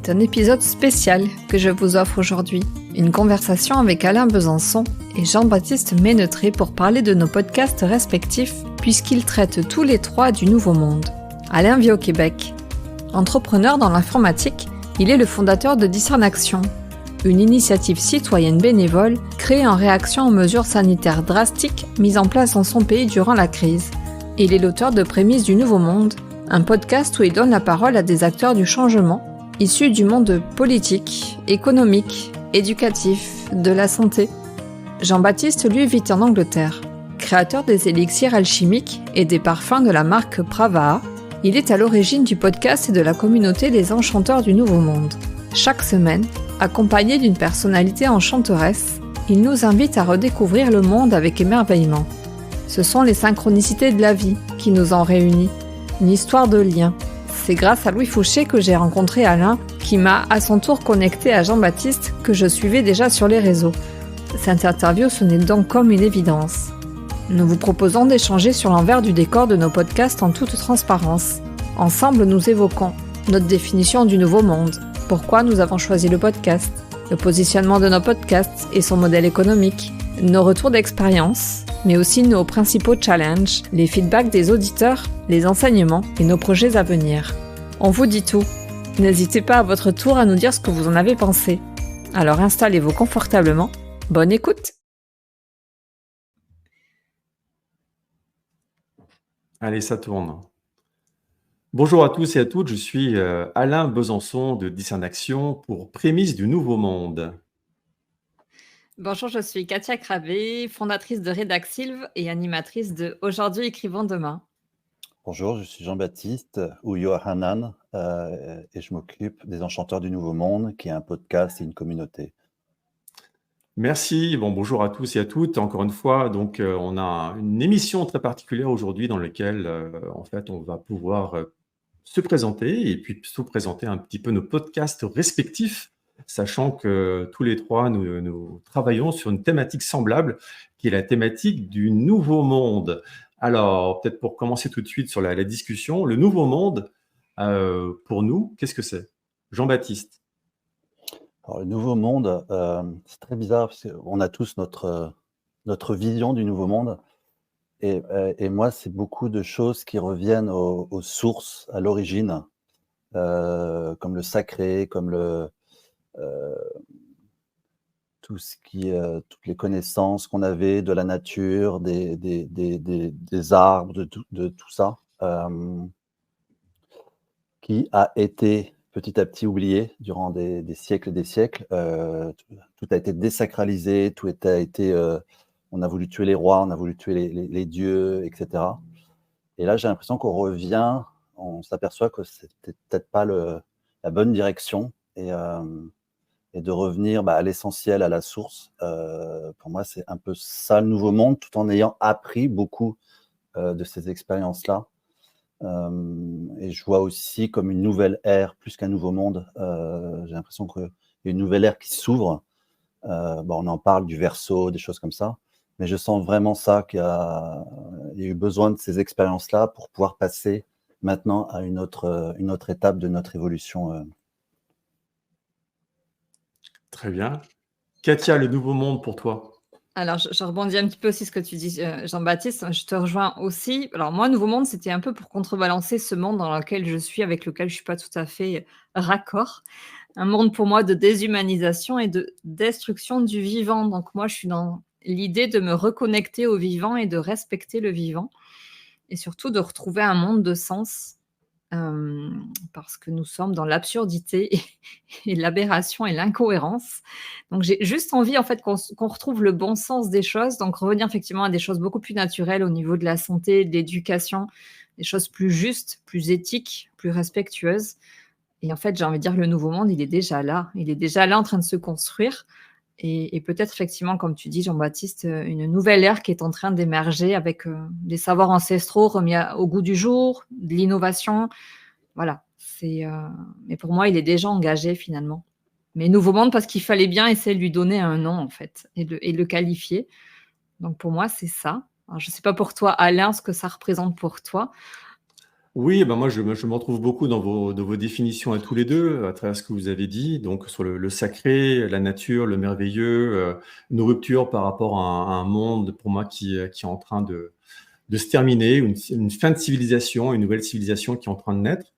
C'est un épisode spécial que je vous offre aujourd'hui. Une conversation avec Alain Besançon et Jean-Baptiste Ménetré pour parler de nos podcasts respectifs puisqu'ils traitent tous les trois du Nouveau Monde. Alain vit au Québec. Entrepreneur dans l'informatique, il est le fondateur de Discernaction, une initiative citoyenne bénévole créée en réaction aux mesures sanitaires drastiques mises en place dans son pays durant la crise. Il est l'auteur de Prémices du Nouveau Monde, un podcast où il donne la parole à des acteurs du changement, issus du monde politique, économique, éducatif, de la santé. Jean-Baptiste, lui, vit en Angleterre. Créateur des élixirs alchimiques et des parfums de la marque Pravaha, il est à l'origine du podcast et de la communauté des enchanteurs du Nouveau Monde. Chaque semaine, accompagné d'une personnalité enchanteresse, il nous invite à redécouvrir le monde avec émerveillement. Ce sont les synchronicités de la vie qui nous ont réunis, une histoire de lien. C'est grâce à Louis Fouché que j'ai rencontré Alain, qui m'a à son tour connecté à Jean-Baptiste, que je suivais déjà sur les réseaux. Cette interview sonnait donc comme une évidence. Nous vous proposons d'échanger sur l'envers du décor de nos podcasts en toute transparence. Ensemble, nous évoquons notre définition du Nouveau Monde, pourquoi nous avons choisi le podcast, le positionnement de nos podcasts et son modèle économique, nos retours d'expérience, mais aussi nos principaux challenges, les feedbacks des auditeurs, les enseignements et nos projets à venir. On vous dit tout. N'hésitez pas à votre tour à nous dire ce que vous en avez pensé. Alors installez-vous confortablement. Bonne écoute! Allez, ça tourne. Bonjour à tous et à toutes, je suis Alain Besançon de Discernaction pour Prémices du Nouveau Monde. Bonjour, je suis Katia Cravé, fondatrice de Redaxilve et animatrice de Aujourd'hui écrivons demain. Bonjour, je suis Jean-Baptiste ou Yohanan et je m'occupe des Enchanteurs du Nouveau Monde, qui est un podcast et une communauté. Merci, bonjour à tous et à toutes. Encore une fois, donc on a une émission très particulière aujourd'hui dans laquelle en fait on va pouvoir se présenter et puis se présenter un petit peu nos podcasts respectifs, sachant que tous les trois, nous travaillons sur une thématique semblable, qui est la thématique du Nouveau Monde. Alors, peut-être pour commencer tout de suite sur la discussion, le Nouveau Monde, pour nous, qu'est-ce que c'est? Jean-Baptiste. Alors, le Nouveau Monde, c'est très bizarre, parce qu'on a tous notre vision du Nouveau Monde. Et moi, c'est beaucoup de choses qui reviennent aux sources, à l'origine, comme le sacré, comme toutes les connaissances qu'on avait de la nature, des arbres, de tout ça, qui a été petit à petit oublié durant des siècles et des siècles. Tout a été désacralisé, on a voulu tuer les rois, on a voulu tuer les dieux, etc. Et là, j'ai l'impression qu'on revient, on s'aperçoit que c'était peut-être pas la bonne direction, et de revenir à l'essentiel, à la source. Pour moi, c'est un peu ça, le Nouveau Monde, tout en ayant appris beaucoup de ces expériences-là. Et je vois aussi comme une nouvelle ère, plus qu'un nouveau monde. J'ai l'impression qu'il y a une nouvelle ère qui s'ouvre. On en parle du Verseau, des choses comme ça. Mais je sens vraiment ça, qu'il y a eu besoin de ces expériences-là pour pouvoir passer maintenant à une autre étape de notre évolution. Très bien. Katia, le Nouveau Monde pour toi? Alors, je rebondis un petit peu aussi ce que tu dis, Jean-Baptiste, je te rejoins aussi. Alors moi, Nouveau Monde, c'était un peu pour contrebalancer ce monde dans lequel je suis, avec lequel je ne suis pas tout à fait raccord. Un monde pour moi de déshumanisation et de destruction du vivant. Donc moi, je suis dans l'idée de me reconnecter au vivant et de respecter le vivant. Et surtout de retrouver un monde de sens. Parce que nous sommes dans l'absurdité et l'aberration et l'incohérence. Donc j'ai juste envie en fait qu'on retrouve le bon sens des choses, donc revenir effectivement à des choses beaucoup plus naturelles au niveau de la santé, de l'éducation, des choses plus justes, plus éthiques, plus respectueuses. Et en fait, j'ai envie de dire que le Nouveau Monde, il est déjà là en train de se construire. Et peut-être effectivement, comme tu dis, Jean-Baptiste, une nouvelle ère qui est en train d'émerger avec des savoirs ancestraux remis au goût du jour, de l'innovation. Voilà. Mais pour moi, il est déjà engagé finalement. Mais Nouveau Monde parce qu'il fallait bien essayer de lui donner un nom en fait et de le qualifier. Donc pour moi, c'est ça. Alors, je ne sais pas pour toi, Alain, ce que ça représente pour toi. Oui, ben moi je me retrouve beaucoup dans vos définitions à tous les deux, à travers ce que vous avez dit, donc sur le sacré, la nature, le merveilleux, nos ruptures par rapport à un monde pour moi qui est en train de se terminer, une fin de civilisation, une nouvelle civilisation qui est en train de naître.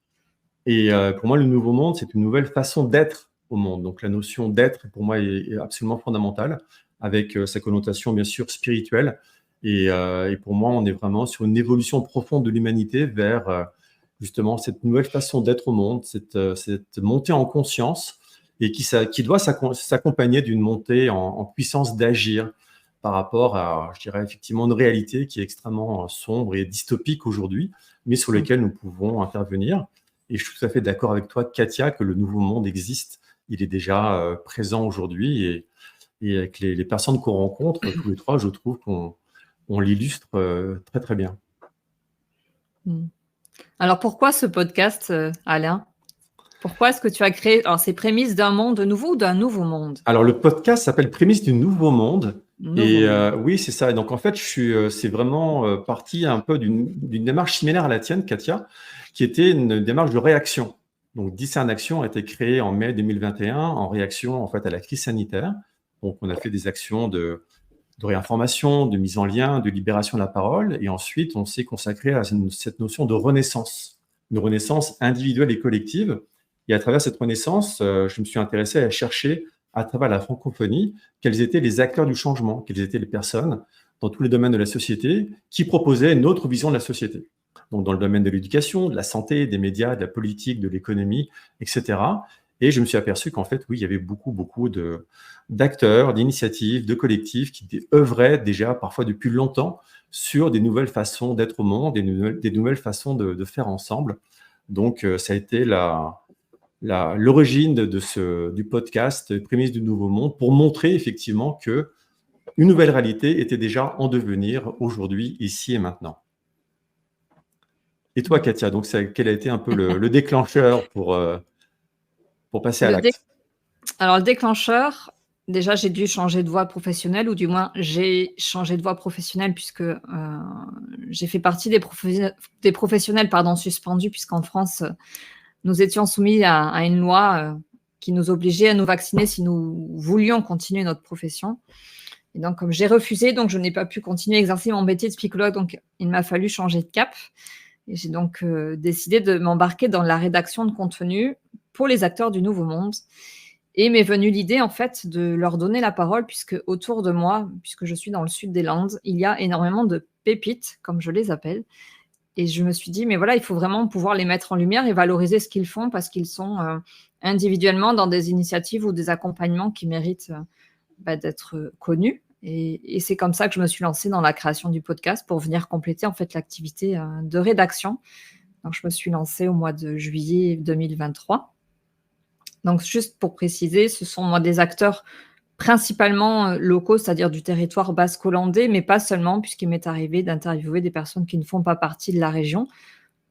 Et pour moi, le nouveau monde, c'est une nouvelle façon d'être au monde. Donc la notion d'être, pour moi, est absolument fondamentale, avec sa connotation, bien sûr, spirituelle. Et pour moi, on est vraiment sur une évolution profonde de l'humanité vers justement cette nouvelle façon d'être au monde, cette montée en conscience, et qui doit s'accompagner d'une montée en puissance d'agir par rapport à, je dirais, effectivement, une réalité qui est extrêmement sombre et dystopique aujourd'hui, mais sur Mm. laquelle nous pouvons intervenir. Et je suis tout à fait d'accord avec toi, Katia, que le nouveau monde existe. Il est déjà présent aujourd'hui. Et avec les personnes qu'on rencontre, tous les trois, je trouve qu'on l'illustre très, très bien. Mm. Alors pourquoi ce podcast, Alain? Pourquoi est-ce que tu as créé alors ces prémices d'un monde nouveau ou d'un nouveau monde? Alors, le podcast s'appelle Prémices du Nouveau Monde. Nouveau Et monde. oui, c'est ça. Et donc, en fait, c'est vraiment parti un peu d'une démarche similaire à la tienne, Katia, qui était une démarche de réaction. Donc, Discern Action a été créé en mai 2021 en réaction en fait, à la crise sanitaire. Donc, on a fait des actions de réinformation, de mise en lien, de libération de la parole. Et ensuite, on s'est consacré à cette notion de renaissance, une renaissance individuelle et collective. Et à travers cette renaissance, je me suis intéressé à chercher, à travers la francophonie, quels étaient les acteurs du changement, quelles étaient les personnes dans tous les domaines de la société qui proposaient une autre vision de la société. Donc, dans le domaine de l'éducation, de la santé, des médias, de la politique, de l'économie, etc. Et je me suis aperçu qu'en fait, oui, il y avait beaucoup d'acteurs, d'initiatives, de collectifs qui œuvraient déjà parfois depuis longtemps sur des nouvelles façons d'être au monde, des nouvelles façons de faire ensemble. Donc, ça a été l'origine du podcast Prémices du Nouveau Monde pour montrer effectivement que une nouvelle réalité était déjà en devenir aujourd'hui, ici et maintenant. Et toi, Katia, donc quel a été un peu le déclencheur pour passer à Le dé l'acte? Alors le déclencheur, déjà j'ai dû changer de voie professionnelle ou du moins j'ai changé de voie professionnelle puisque, j'ai fait partie des professionnels, pardon, suspendus puisqu'en France, nous étions soumis à une loi, qui nous obligeait à nous vacciner si nous voulions continuer notre profession. Et donc comme j'ai refusé, donc je n'ai pas pu continuer à exercer mon métier de psychologue, donc il m'a fallu changer de cap et j'ai donc, décidé de m'embarquer dans la rédaction de contenu pour les acteurs du nouveau monde et m'est venue l'idée en fait de leur donner la parole puisque autour de moi, puisque je suis dans le sud des Landes, il y a énormément de pépites, comme je les appelle. Et je me suis dit, mais voilà, il faut vraiment pouvoir les mettre en lumière et valoriser ce qu'ils font parce qu'ils sont individuellement dans des initiatives ou des accompagnements qui méritent d'être connus. Et c'est comme ça que je me suis lancée dans la création du podcast pour venir compléter en fait l'activité de rédaction. Donc je me suis lancée au mois de juillet 2023. Donc juste pour préciser, ce sont moi des acteurs principalement locaux, c'est-à-dire du territoire basque-hollandais, mais pas seulement, puisqu'il m'est arrivé d'interviewer des personnes qui ne font pas partie de la région,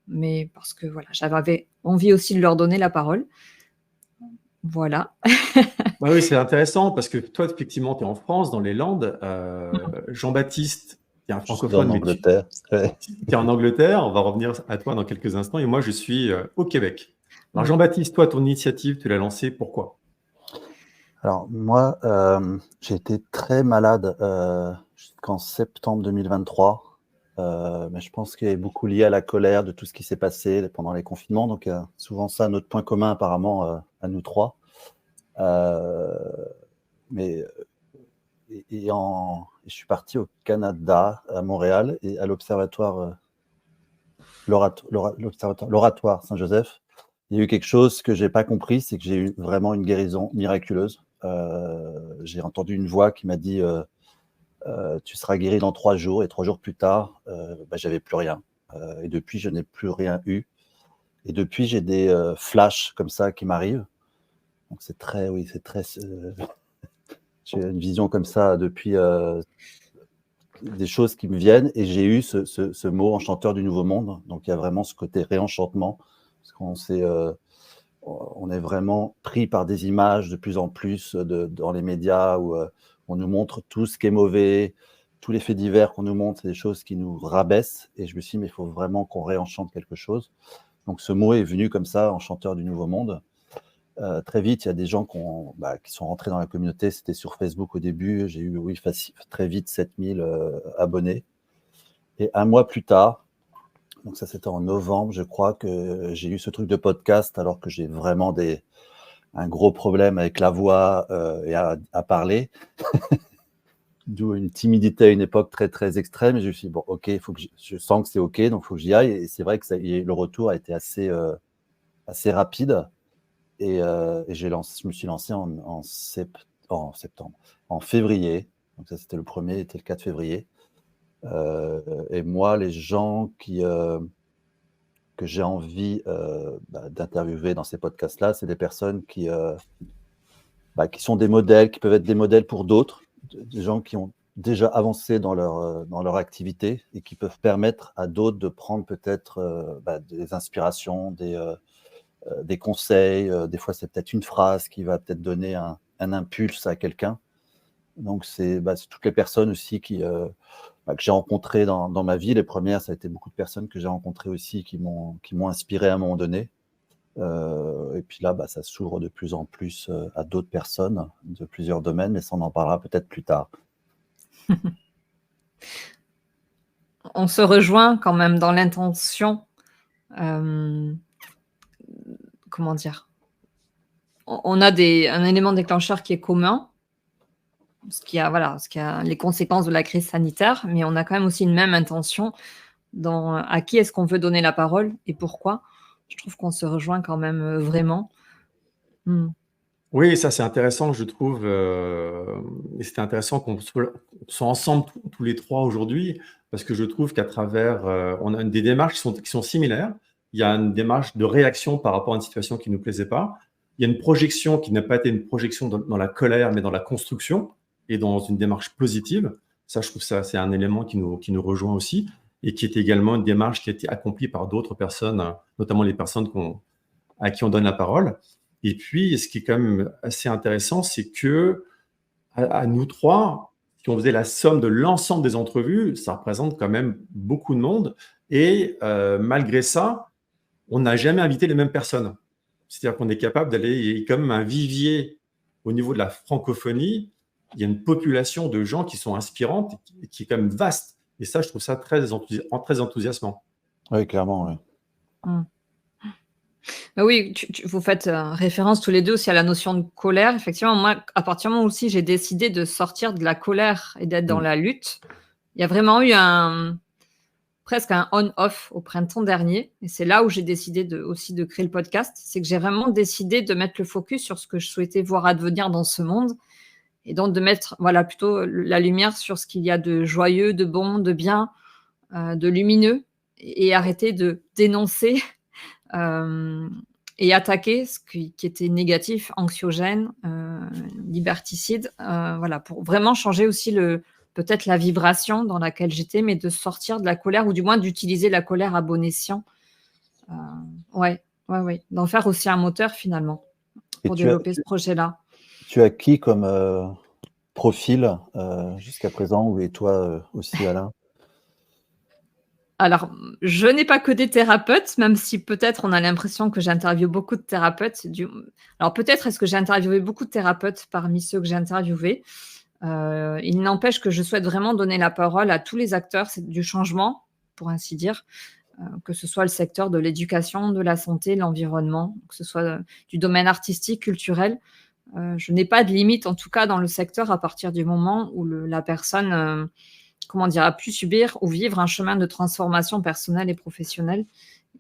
mais parce que voilà, j'avais envie aussi de leur donner la parole. Voilà. Bah oui, c'est intéressant parce que toi, effectivement, tu es en France, dans les Landes. Jean-Baptiste, tu es un Je suis en francophone, mais tu Angleterre. Ouais. es en Angleterre. On va revenir à toi dans quelques instants. Et moi, je suis au Québec. Alors, Ouais. Jean-Baptiste, toi, ton initiative, tu l'as lancée. Pourquoi? Alors moi, j'ai été très malade jusqu'en septembre 2023. Mais je pense qu'il est beaucoup lié à la colère de tout ce qui s'est passé pendant les confinements. Donc, souvent ça, notre point commun apparemment à nous trois. Euh, mais je suis parti au Canada, à Montréal, et à l'Observatoire l'Oratoire Saint-Joseph. Il y a eu quelque chose que j'ai pas compris, c'est que j'ai eu vraiment une guérison miraculeuse. J'ai entendu une voix qui m'a dit tu seras guéri dans 3 jours, et 3 jours plus tard, j'avais plus rien. Et depuis, je n'ai plus rien eu. Et depuis, j'ai des flashs comme ça qui m'arrivent. Donc c'est très, oui, c'est très. J'ai une vision comme ça depuis des choses qui me viennent, et j'ai eu ce mot enchanteur du nouveau monde. Donc il y a vraiment ce côté réenchantement, parce on est vraiment pris par des images de plus en plus dans les médias où on nous montre tout ce qui est mauvais, tous les faits divers qu'on nous montre, c'est des choses qui nous rabaissent. Et je me suis dit, mais il faut vraiment qu'on réenchante quelque chose. Donc ce mot est venu comme ça, enchanteur du Nouveau Monde. Très vite, il y a des gens qui sont rentrés dans la communauté. C'était sur Facebook au début. J'ai eu, très vite 7000 abonnés. Et un mois plus tard, donc ça c'était en novembre, je crois, que j'ai eu ce truc de podcast, alors que j'ai vraiment un gros problème avec la voix et à parler. D'où une timidité à une époque très, très extrême. Et je me suis dit, bon, OK, je sens que c'est OK, donc il faut que j'y aille. Et c'est vrai que le retour a été assez rapide. Et je me suis lancé en septembre, en février. Donc ça, c'était le 1er, c'était le 4 février. Et moi, les gens que j'ai envie d'interviewer dans ces podcasts-là, c'est des personnes qui sont des modèles, qui peuvent être des modèles pour d'autres, des gens qui ont déjà avancé dans leur activité et qui peuvent permettre à d'autres de prendre peut-être des inspirations, des conseils. Des fois, c'est peut-être une phrase qui va peut-être donner un impulse à quelqu'un. Donc, c'est toutes les personnes aussi que j'ai rencontrées dans ma vie. Les premières, ça a été beaucoup de personnes que j'ai rencontrées aussi qui m'ont inspiré à un moment donné. Et puis là, ça s'ouvre de plus en plus à d'autres personnes de plusieurs domaines, mais ça, on en parlera peut-être plus tard. On se rejoint quand même dans l'intention. Comment dire? On a un élément déclencheur qui est commun, ce qui a les conséquences de la crise sanitaire, mais on a quand même aussi une même intention à qui est-ce qu'on veut donner la parole et pourquoi. Je trouve qu'on se rejoint quand même vraiment. Oui, ça c'est intéressant, je trouve, et c'était intéressant qu'on soit ensemble tous les 3 aujourd'hui, parce que je trouve qu'à travers, on a des démarches qui sont similaires. Il y a une démarche de réaction par rapport à une situation qui ne nous plaisait pas. Il y a une projection qui n'a pas été une projection dans la colère, mais dans la construction et dans une démarche positive. Ça, je trouve ça, c'est un élément qui nous rejoint aussi et qui est également une démarche qui a été accomplie par d'autres personnes, notamment les personnes à qui on donne la parole. Et puis, ce qui est quand même assez intéressant, c'est que à nous 3, si on faisait la somme de l'ensemble des entrevues, ça représente quand même beaucoup de monde. Et malgré ça, on n'a jamais invité les mêmes personnes. C'est-à-dire qu'on est capable d'aller, il y a comme un vivier au niveau de la francophonie. Il y a une population de gens qui sont inspirantes, qui est quand même vaste. Et ça, je trouve ça très enthousiasmant. Oui, clairement, oui. Oui, vous faites référence tous les deux aussi à la notion de colère. Effectivement, moi, à partir du moment où aussi j'ai décidé de sortir de la colère et d'être dans la lutte, il y a vraiment eu presque un on-off au printemps dernier. Et c'est là où j'ai décidé aussi de créer le podcast. C'est que j'ai vraiment décidé de mettre le focus sur ce que je souhaitais voir advenir dans ce monde. Et donc de mettre plutôt la lumière sur ce qu'il y a de joyeux, de bon, de bien, de lumineux, et arrêter de dénoncer et attaquer ce qui était négatif, anxiogène, liberticide, pour vraiment changer aussi peut-être la vibration dans laquelle j'étais, mais de sortir de la colère, ou du moins d'utiliser la colère à bon escient. D'en faire aussi un moteur finalement pour développer ce projet-là. Tu as qui comme profil jusqu'à présent, et toi aussi, Alain? Alors, je n'ai pas que des thérapeutes, même si peut-être on a l'impression que j'interviewe beaucoup de thérapeutes. Alors peut-être est-ce que j'ai interviewé beaucoup de thérapeutes parmi ceux que j'ai interviewés. Il n'empêche que je souhaite vraiment donner la parole à tous les acteurs du changement, pour ainsi dire, que ce soit le secteur de l'éducation, de la santé, de l'environnement, que ce soit du domaine artistique, culturel. Je n'ai pas de limite, en tout cas dans le secteur, à partir du moment où la personne a pu subir ou vivre un chemin de transformation personnelle et professionnelle,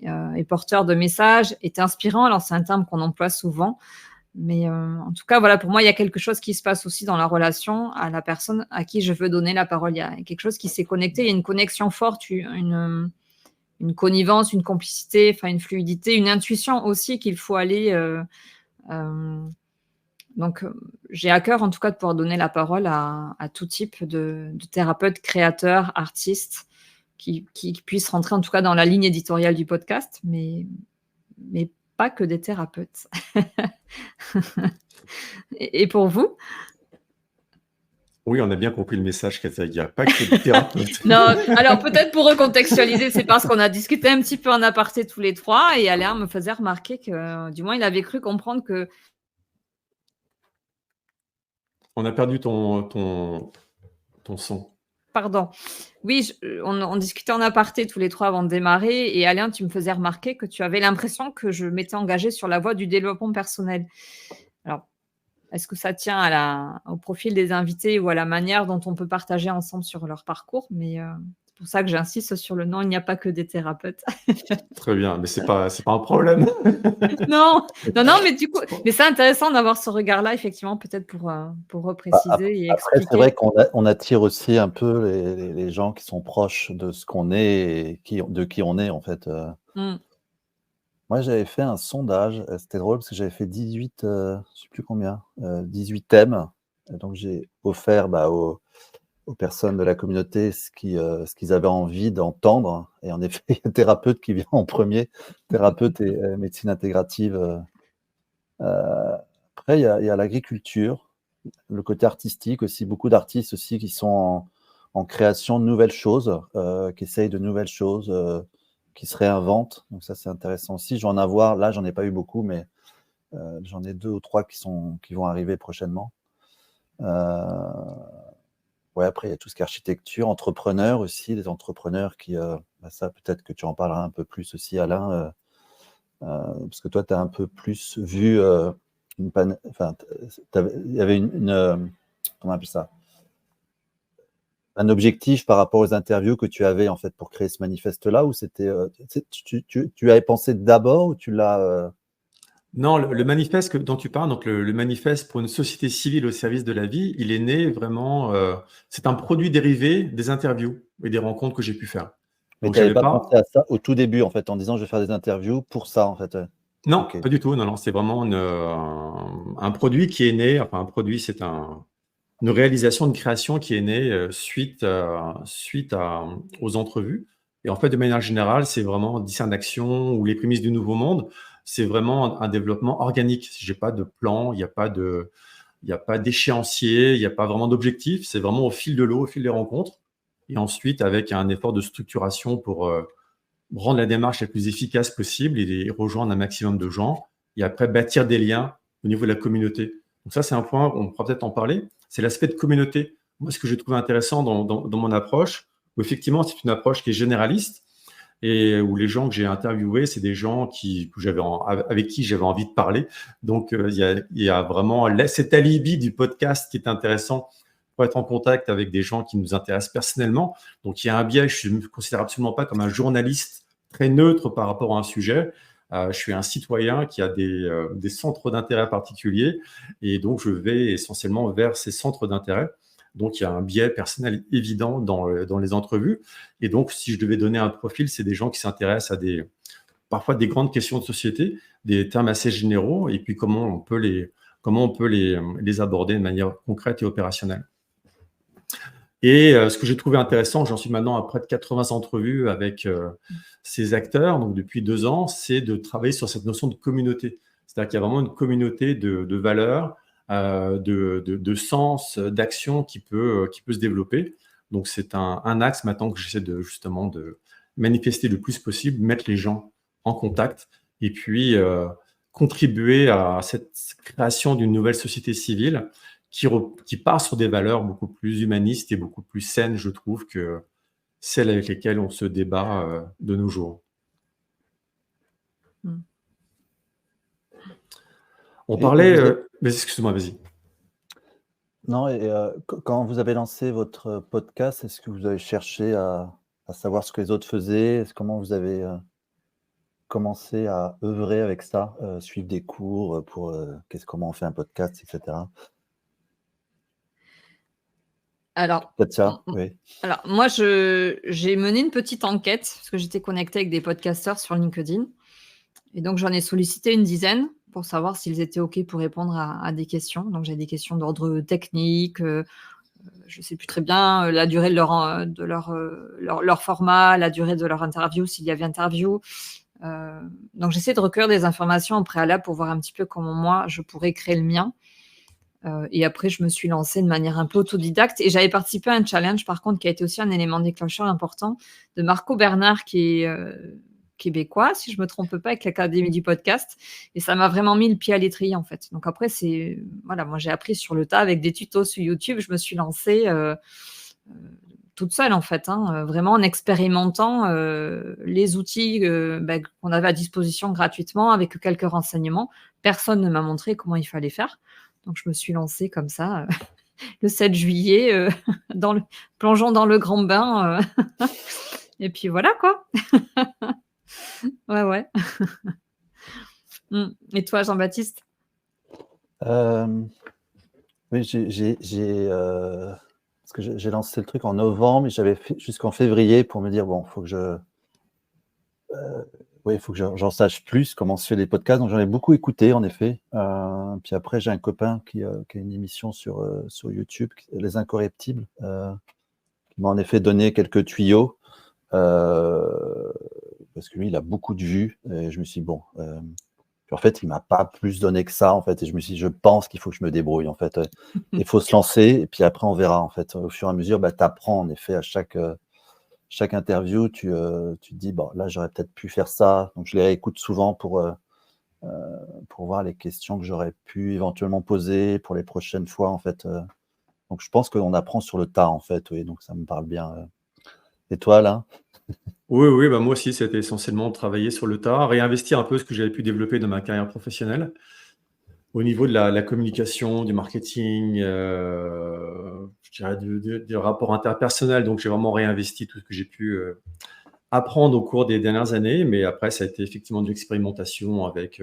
est porteur de messages, est inspirant. Alors, c'est un terme qu'on emploie souvent, mais en tout cas, pour moi, il y a quelque chose qui se passe aussi dans la relation à la personne à qui je veux donner la parole. Il y a quelque chose qui s'est connecté, il y a une connexion forte, une connivence, une complicité, une fluidité, une intuition aussi qu'il faut aller... Donc, j'ai à cœur, en tout cas, de pouvoir donner la parole à tout type de thérapeutes, créateurs, artistes, qui puissent rentrer, en tout cas, dans la ligne éditoriale du podcast, mais pas que des thérapeutes. Et pour vous ? Oui, on a bien compris le message, Katia. Il n'y a pas que des thérapeutes. Non, alors peut-être pour recontextualiser, c'est parce qu'on a discuté un petit peu en aparté tous les trois et Alain me faisait remarquer que, du moins, il avait cru comprendre que… On a perdu ton son. Pardon. Oui, on discutait en aparté tous les trois avant de démarrer et Alain, tu me faisais remarquer que tu avais l'impression que je m'étais engagée sur la voie du développement personnel. Alors, est-ce que ça tient au profil des invités ou à la manière dont on peut partager ensemble sur leur parcours? Mais c'est pour ça que j'insiste sur le nom, il n'y a pas que des thérapeutes. Très bien, mais c'est pas un problème. Non, mais du coup, mais c'est intéressant d'avoir ce regard-là, effectivement, peut-être pour repréciser et Après, c'est expliquer. vrai qu'on attire aussi un peu les gens qui sont proches de ce qu'on est et de qui on est, en fait. Moi, j'avais fait un sondage, c'était drôle parce que j'avais fait 18, je sais plus combien, 18 thèmes. Et donc, j'ai offert aux personnes de la communauté ce qu'ils avaient envie d'entendre. Et en effet, il y a thérapeute qui vient en premier, thérapeute et médecine intégrative. Après, il y a l'agriculture, le côté artistique aussi, beaucoup d'artistes aussi qui sont en création de nouvelles choses, qui essayent de nouvelles choses, qui se réinventent. Donc ça, c'est intéressant aussi. Je vais en avoir, là, j'en ai pas eu beaucoup, mais j'en ai 2 ou 3 qui vont arriver prochainement. Ouais, après, il y a tout ce qui est architecture, entrepreneurs aussi, les entrepreneurs qui… ça, peut-être que tu en parleras un peu plus aussi, Alain, parce que toi, tu as un peu plus vu… enfin, il y avait comment on appelle ça? Un objectif par rapport aux interviews que tu avais en fait pour créer ce manifeste-là, ou c'était tu avais pensé d'abord ou tu l'as… Non, le manifeste dont tu parles, donc le manifeste pour une société civile au service de la vie, il est né vraiment, c'est un produit dérivé des interviews et des rencontres que j'ai pu faire. Mais Donc tu n'avais j'avais pas pas… pensé à ça au tout début en fait, en disant je vais faire des interviews pour ça en fait. Non, Ok. pas du tout. Non, c'est vraiment un produit qui est né, enfin un produit, c'est une réalisation, une création qui est née suite aux entrevues. Et en fait, de manière générale, c'est vraiment 10 en action ou les prémices du nouveau monde. C'est vraiment un développement organique. J'ai pas de plan, il n'y a pas d'échéancier, il n'y a pas vraiment d'objectif. C'est vraiment au fil de l'eau, au fil des rencontres. Et ensuite, avec un effort de structuration pour rendre la démarche la plus efficace possible et rejoindre un maximum de gens. Et après, bâtir des liens au niveau de la communauté. Donc ça, c'est un point, on pourra peut-être en parler. C'est l'aspect de communauté. Moi, ce que j'ai trouvé intéressant dans mon approche, où effectivement, c'est une approche qui est généraliste et où les gens que j'ai interviewés, c'est des gens avec qui j'avais envie de parler. Donc, il y a vraiment cet alibi du podcast qui est intéressant pour être en contact avec des gens qui nous intéressent personnellement. Donc, il y a un biais. Je ne me considère absolument pas comme un journaliste très neutre par rapport à un sujet. Je suis un citoyen qui a des centres d'intérêt particuliers et donc je vais essentiellement vers ces centres d'intérêt. Donc, il y a un biais personnel évident dans les entrevues. Et donc, si je devais donner un profil, c'est des gens qui s'intéressent à parfois des grandes questions de société, des termes assez généraux, et puis comment on peut les aborder de manière concrète et opérationnelle. Et ce que j'ai trouvé intéressant, j'en suis maintenant à près de 80 entrevues avec ces acteurs, donc depuis 2 ans, c'est de travailler sur cette notion de communauté. C'est-à-dire qu'il y a vraiment une communauté de valeurs, de sens, d'action qui peut se développer. Donc c'est un axe maintenant que j'essaie justement de manifester le plus possible, mettre les gens en contact et puis contribuer à cette création d'une nouvelle société civile qui part sur des valeurs beaucoup plus humanistes et beaucoup plus saines, je trouve, que celles avec lesquelles on se débat de nos jours. On parlait… mais excuse-moi, vas-y. Non, et quand vous avez lancé votre podcast, est-ce que vous avez cherché à savoir ce que les autres faisaient? Comment vous avez commencé à œuvrer avec ça, suivre des cours pour comment on fait un podcast, etc. Alors, Peut-être ça, oui. Alors, moi, j'ai mené une petite enquête parce que j'étais connectée avec des podcasteurs sur LinkedIn. Et donc, j'en ai sollicité une dizaine pour savoir s'ils étaient OK pour répondre à des questions. Donc, j'ai des questions d'ordre technique, je ne sais plus très bien la durée de leur format, la durée de leur interview, s'il y avait interview. Donc, j'essaie de recueillir des informations au préalable pour voir un petit peu comment moi, je pourrais créer le mien. Et après, je me suis lancée de manière un peu autodidacte. Et j'avais participé à un challenge, par contre, qui a été aussi un élément déclencheur important, de Marco Bernard, qui est québécois, si je ne me trompe pas, avec l'Académie du podcast. Et ça m'a vraiment mis le pied à l'étrier, en fait. Donc après, voilà, moi, j'ai appris sur le tas avec des tutos sur YouTube. Je me suis lancée toute seule, en fait, vraiment en expérimentant les outils qu'on avait à disposition gratuitement avec quelques renseignements. Personne ne m'a montré comment il fallait faire. Donc, je me suis lancée comme ça le 7 juillet, plongeant dans le grand bain. Et puis voilà, quoi. Ouais. Et toi, Jean-Baptiste? Oui, parce que j'ai lancé le truc en novembre et j'avais fait jusqu'en février pour me dire, bon, il faut que j'en sache plus comment se fait les podcasts. Donc, j'en ai beaucoup écouté, en effet. Puis après, j'ai un copain qui a une émission sur YouTube, Les Incorruptibles, qui m'a en effet donné quelques tuyaux. Parce que lui, il a beaucoup de vues. Et je me suis dit, bon, en fait, il ne m'a pas plus donné que ça, en fait. Et je me suis dit, je pense qu'il faut que je me débrouille, en fait. Il faut se lancer, et puis après, on verra, en fait. Au fur et à mesure, tu apprends, en effet, à chaque interview, tu te dis, bon, là, j'aurais peut-être pu faire ça. Donc, je les réécoute souvent pour voir les questions que j'aurais pu éventuellement poser pour les prochaines fois, en fait. Donc, je pense qu'on apprend sur le tas, en fait. Oui, donc ça me parle bien. Et toi, là? Oui, moi aussi, c'était essentiellement travailler sur le tas, réinvestir un peu ce que j'avais pu développer dans ma carrière professionnelle. Au niveau de la communication, du marketing, je dirais du rapport interpersonnel. Donc, j'ai vraiment réinvesti tout ce que j'ai pu apprendre au cours des dernières années. Mais après, ça a été effectivement de l'expérimentation avec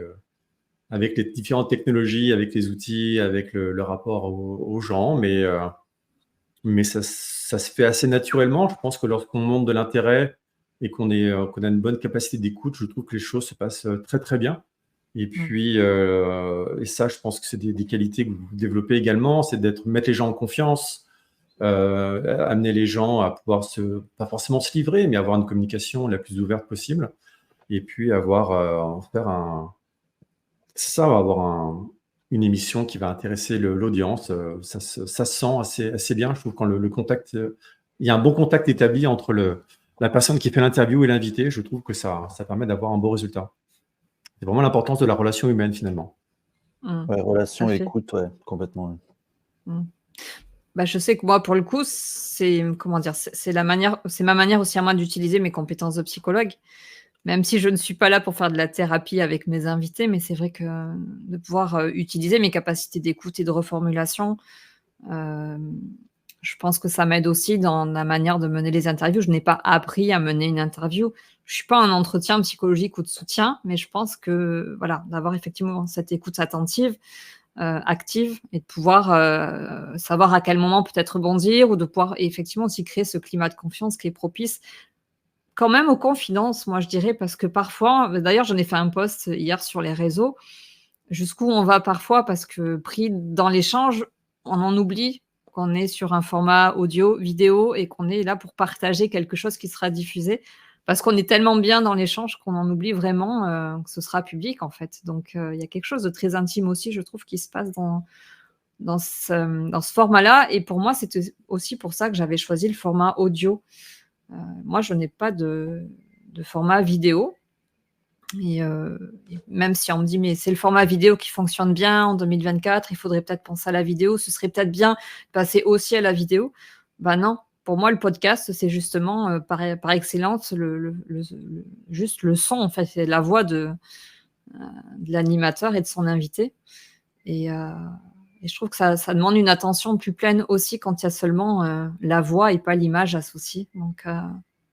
les différentes technologies, avec les outils, avec le rapport aux gens. Mais ça se fait assez naturellement. Je pense que lorsqu'on montre de l'intérêt et qu'on a une bonne capacité d'écoute, je trouve que les choses se passent très, très bien. Et puis, et ça, je pense que c'est des qualités que vous développez également, c'est mettre les gens en confiance, amener les gens à pouvoir pas forcément se livrer, mais avoir une communication la plus ouverte possible. Et puis avoir une émission qui va intéresser l'audience. Ça se sent assez bien. Je trouve quand le contact, il y a un bon contact établi entre la personne qui fait l'interview et l'invité. Je trouve que ça permet d'avoir un beau résultat. C'est vraiment l'importance de la relation humaine, finalement. Ouais, relation, écoute, ouais, complètement. Je sais que moi, pour le coup, c'est ma manière aussi à moi d'utiliser mes compétences de psychologue, même si je ne suis pas là pour faire de la thérapie avec mes invités, mais c'est vrai que de pouvoir utiliser mes capacités d'écoute et de reformulation, je pense que ça m'aide aussi dans la manière de mener les interviews. Je n'ai pas appris à mener une interview. Je ne suis pas un entretien psychologique ou de soutien, mais je pense que voilà, d'avoir effectivement cette écoute attentive, active, et de pouvoir savoir à quel moment peut-être rebondir, ou de pouvoir effectivement aussi créer ce climat de confiance qui est propice quand même aux confidences, moi je dirais, parce que parfois, d'ailleurs j'en ai fait un post hier sur les réseaux, jusqu'où on va parfois parce que pris dans l'échange, on en oublie qu'on est sur un format audio, vidéo, et qu'on est là pour partager quelque chose qui sera diffusé, parce qu'on est tellement bien dans l'échange qu'on en oublie vraiment que ce sera public, en fait. Donc, il y a quelque chose de très intime aussi, je trouve, qui se passe dans ce format-là. Et pour moi, c'était aussi pour ça que j'avais choisi le format audio. Moi, je n'ai pas de format vidéo. Et même si on me dit, mais c'est le format vidéo qui fonctionne bien en 2024, il faudrait peut-être penser à la vidéo, ce serait peut-être bien de passer aussi à la vidéo. Non, pour moi, le podcast, c'est justement par excellence juste le son, en fait, c'est la voix de l'animateur et de son invité. Et je trouve que ça demande une attention plus pleine aussi quand il y a seulement la voix et pas l'image associée. Donc,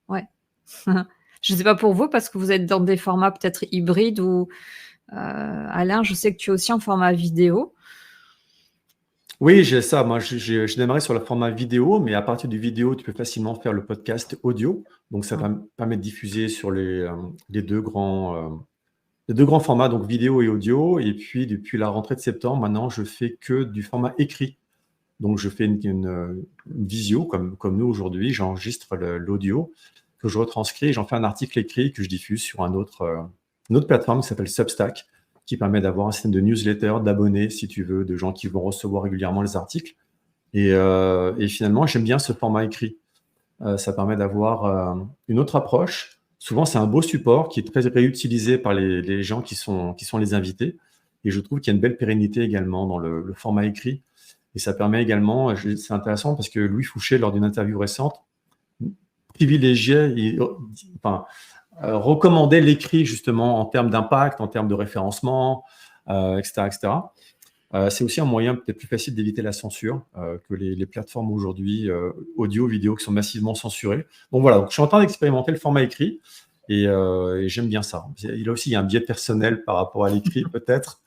ouais. Je ne sais pas pour vous, parce que vous êtes dans des formats peut-être hybrides, ou Alain, je sais que tu es aussi en format vidéo. Oui, j'ai ça. Moi, j'ai démarré sur le format vidéo, mais à partir du vidéo, tu peux facilement faire le podcast audio. Donc, ça permet de diffuser sur les deux grands formats, donc vidéo et audio. Et puis, depuis la rentrée de septembre, maintenant, je fais que du format écrit. Donc, je fais une visio, comme nous aujourd'hui. J'enregistre l'audio que je retranscris, j'en fais un article écrit que je diffuse sur une autre plateforme qui s'appelle Substack, qui permet d'avoir un système de newsletter, d'abonnés, si tu veux, de gens qui vont recevoir régulièrement les articles. Et finalement, j'aime bien ce format écrit. Ça permet d'avoir une autre approche. Souvent, c'est un beau support qui est très réutilisé par les gens qui sont les invités. Et je trouve qu'il y a une belle pérennité également dans le format écrit. Et ça permet également, c'est intéressant parce que Louis Fouché, lors d'une interview récente, privilégiait, recommandait l'écrit justement en termes d'impact, en termes de référencement, etc., etc. C'est aussi un moyen peut-être plus facile d'éviter la censure que les plateformes aujourd'hui audio, vidéo qui sont massivement censurées. Bon voilà, donc, je suis en train d'expérimenter le format écrit et j'aime bien ça. Il y a un biais personnel par rapport à l'écrit peut-être,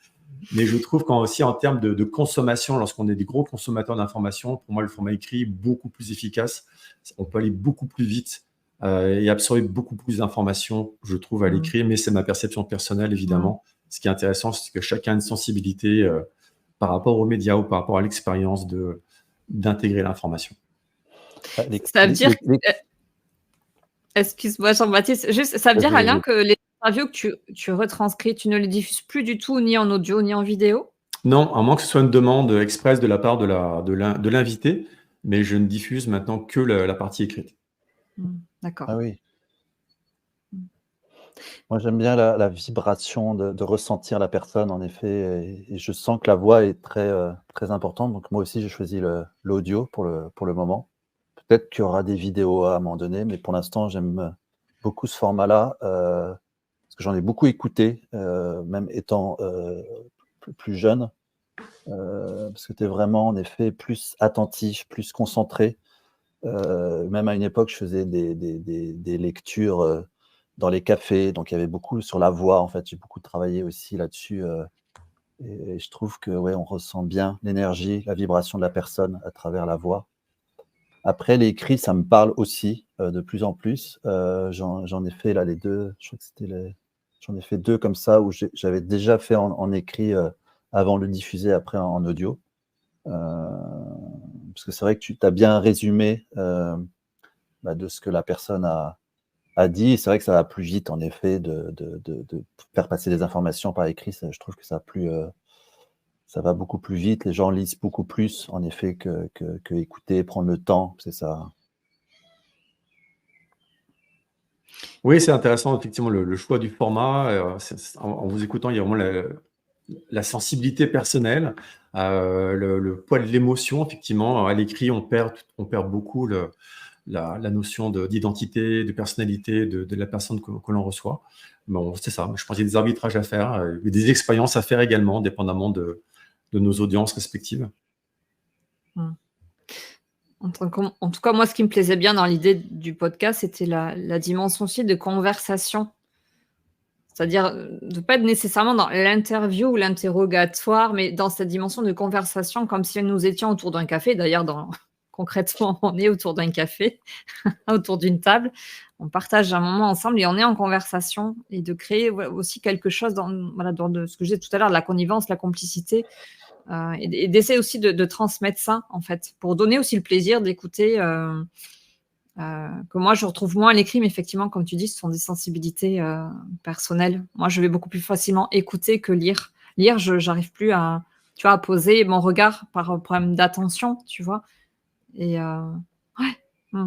mais je trouve qu'aussi en termes de consommation, lorsqu'on est des gros consommateurs d'informations, pour moi le format écrit est beaucoup plus efficace. On peut aller beaucoup plus vite et absorber beaucoup plus d'informations, je trouve, à l'écrit, mais c'est ma perception personnelle évidemment. Ce qui est intéressant, c'est que chacun a une sensibilité par rapport aux médias ou par rapport à l'expérience d'intégrer l'information. Ça veut dire, excuse-moi Jean-Baptiste, juste, ça veut dire Alain que les interviews que tu retranscris, tu ne les diffuses plus du tout ni en audio ni en vidéo? Non, à moins que ce soit une demande express de la part de l'invité, mais je ne diffuse maintenant que la partie écrite. D'accord. Ah oui. Moi, j'aime bien la vibration de ressentir la personne, en effet, et je sens que la voix est très, très importante. Donc moi aussi, j'ai choisi l'audio pour le moment. Peut-être qu'il y aura des vidéos à un moment donné, mais pour l'instant, j'aime beaucoup ce format-là, parce que j'en ai beaucoup écouté, même étant plus jeune, parce que tu es vraiment, en effet, plus attentif, plus concentré. Même à une époque, je faisais des lectures dans les cafés, donc il y avait beaucoup sur la voix, en fait. J'ai beaucoup travaillé aussi là-dessus, et je trouve que ouais, on ressent bien l'énergie, la vibration de la personne à travers la voix. Après, l'écrit, ça me parle aussi de plus en plus. J'en ai fait là les deux, je crois que j'en ai fait deux comme ça, où j'avais déjà fait en écrit avant de le diffuser après en audio. Parce que c'est vrai que tu as bien résumé de ce que la personne a dit. Et c'est vrai que ça va plus vite, en effet, de faire passer des informations par écrit. Je trouve que ça va beaucoup plus vite. Les gens lisent beaucoup plus, en effet, que écouter, prendre le temps. C'est ça. Oui, c'est intéressant, effectivement, le choix du format. En vous écoutant, il y a vraiment la sensibilité personnelle, le poids de l'émotion, effectivement. À l'écrit, on perd beaucoup la notion d'identité, de personnalité de la personne que l'on reçoit. Bon, c'est ça. Je pense qu'il y a des arbitrages à faire, et des expériences à faire également, dépendamment de nos audiences respectives. En tout cas, moi, ce qui me plaisait bien dans l'idée du podcast, c'était la dimension aussi de conversation. C'est-à-dire de ne pas être nécessairement dans l'interview ou l'interrogatoire, mais dans cette dimension de conversation, comme si nous étions autour d'un café. D'ailleurs, concrètement, on est autour d'un café, autour d'une table. On partage un moment ensemble et on est en conversation. Et de créer aussi quelque chose dans ce que je disais tout à l'heure, de la connivence, la complicité. Et d'essayer aussi de transmettre ça, en fait, pour donner aussi le plaisir d'écouter, que moi, je retrouve moins à l'écrit, mais effectivement, comme tu dis, ce sont des sensibilités personnelles. Moi, je vais beaucoup plus facilement écouter que lire. Lire, je n'arrive plus à poser mon regard par problème d'attention, tu vois. Et ouais.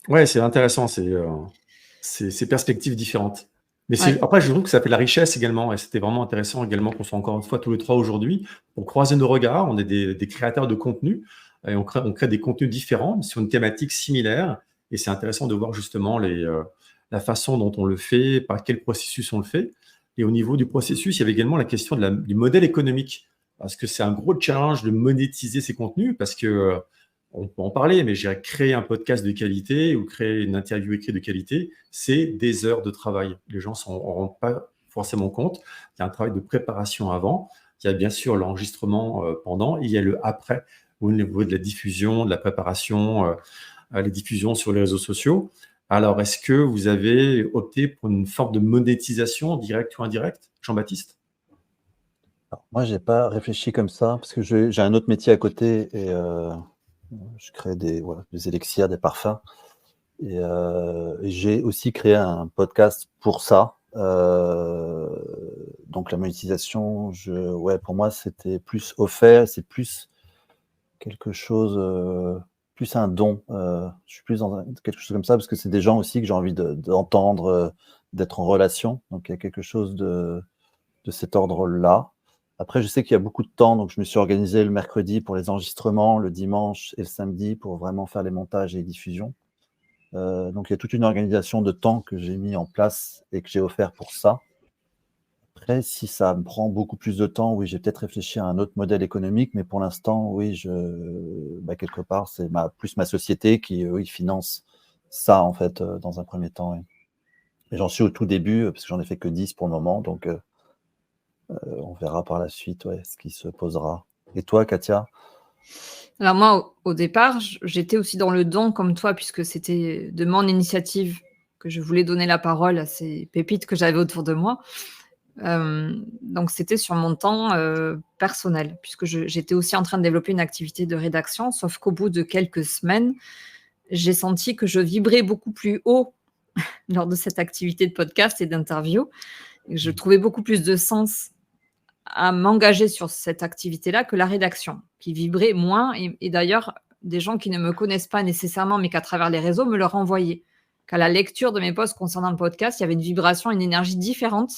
Ouais, c'est intéressant, ces perspectives différentes. Mais Ouais. après, je trouve que ça fait la richesse également, et c'était vraiment intéressant également qu'on soit encore une fois tous les trois aujourd'hui pour croiser nos regards. On est des créateurs de contenu et on crée des contenus différents sur une thématique similaire. Et c'est intéressant de voir justement la façon dont on le fait, par quel processus on le fait. Et au niveau du processus, il y avait également la question du modèle économique, parce que c'est un gros challenge de monétiser ces contenus, parce que on peut en parler, mais j'ai créé un podcast de qualité ou créer une interview écrite de qualité, c'est des heures de travail. Les gens ne s'en rendent pas forcément compte. Il y a un travail de préparation avant. Il y a bien sûr l'enregistrement pendant, et il y a le après, au niveau de la diffusion, de la préparation, les diffusions sur les réseaux sociaux. Alors, est-ce que vous avez opté pour une forme de monétisation, directe ou indirecte, Jean-Baptiste? Alors, moi, je n'ai pas réfléchi comme ça, parce que j'ai un autre métier à côté, et je crée des élixirs, des parfums. Et j'ai aussi créé un podcast pour ça. donc la monétisation, ouais, pour moi, c'était plus offert, c'est plus quelque chose, plus un don. Je suis plus dans quelque chose comme ça, parce que c'est des gens aussi que j'ai envie d'entendre, d'être en relation. Donc il y a quelque chose de cet ordre-là. Après, je sais qu'il y a beaucoup de temps, donc je me suis organisé le mercredi pour les enregistrements, le dimanche et le samedi pour vraiment faire les montages et les diffusions. Donc il y a toute une organisation de temps que j'ai mis en place et que j'ai offert pour ça. Après, si ça me prend beaucoup plus de temps, oui, j'ai peut-être réfléchi à un autre modèle économique, mais pour l'instant, oui, quelque part, c'est plus ma société qui, oui, finance ça, en fait, dans un premier temps. Oui. Et j'en suis au tout début, parce que j'en ai fait que 10 pour le moment, donc on verra par la suite, ouais, ce qui se posera. Et toi, Katia? Alors moi, au départ, j'étais aussi dans le don comme toi, puisque c'était de mon initiative que je voulais donner la parole à ces pépites que j'avais autour de moi. Donc c'était sur mon temps personnel, puisque j'étais aussi en train de développer une activité de rédaction, sauf qu'au bout de quelques semaines, j'ai senti que je vibrais beaucoup plus haut lors de cette activité de podcast et d'interview. Je trouvais beaucoup plus de sens à m'engager sur cette activité-là que la rédaction, qui vibrait moins. Et d'ailleurs, des gens qui ne me connaissent pas nécessairement, mais qu'à travers les réseaux, me le renvoyaient. Qu'à la lecture de mes posts concernant le podcast, il y avait une vibration, une énergie différente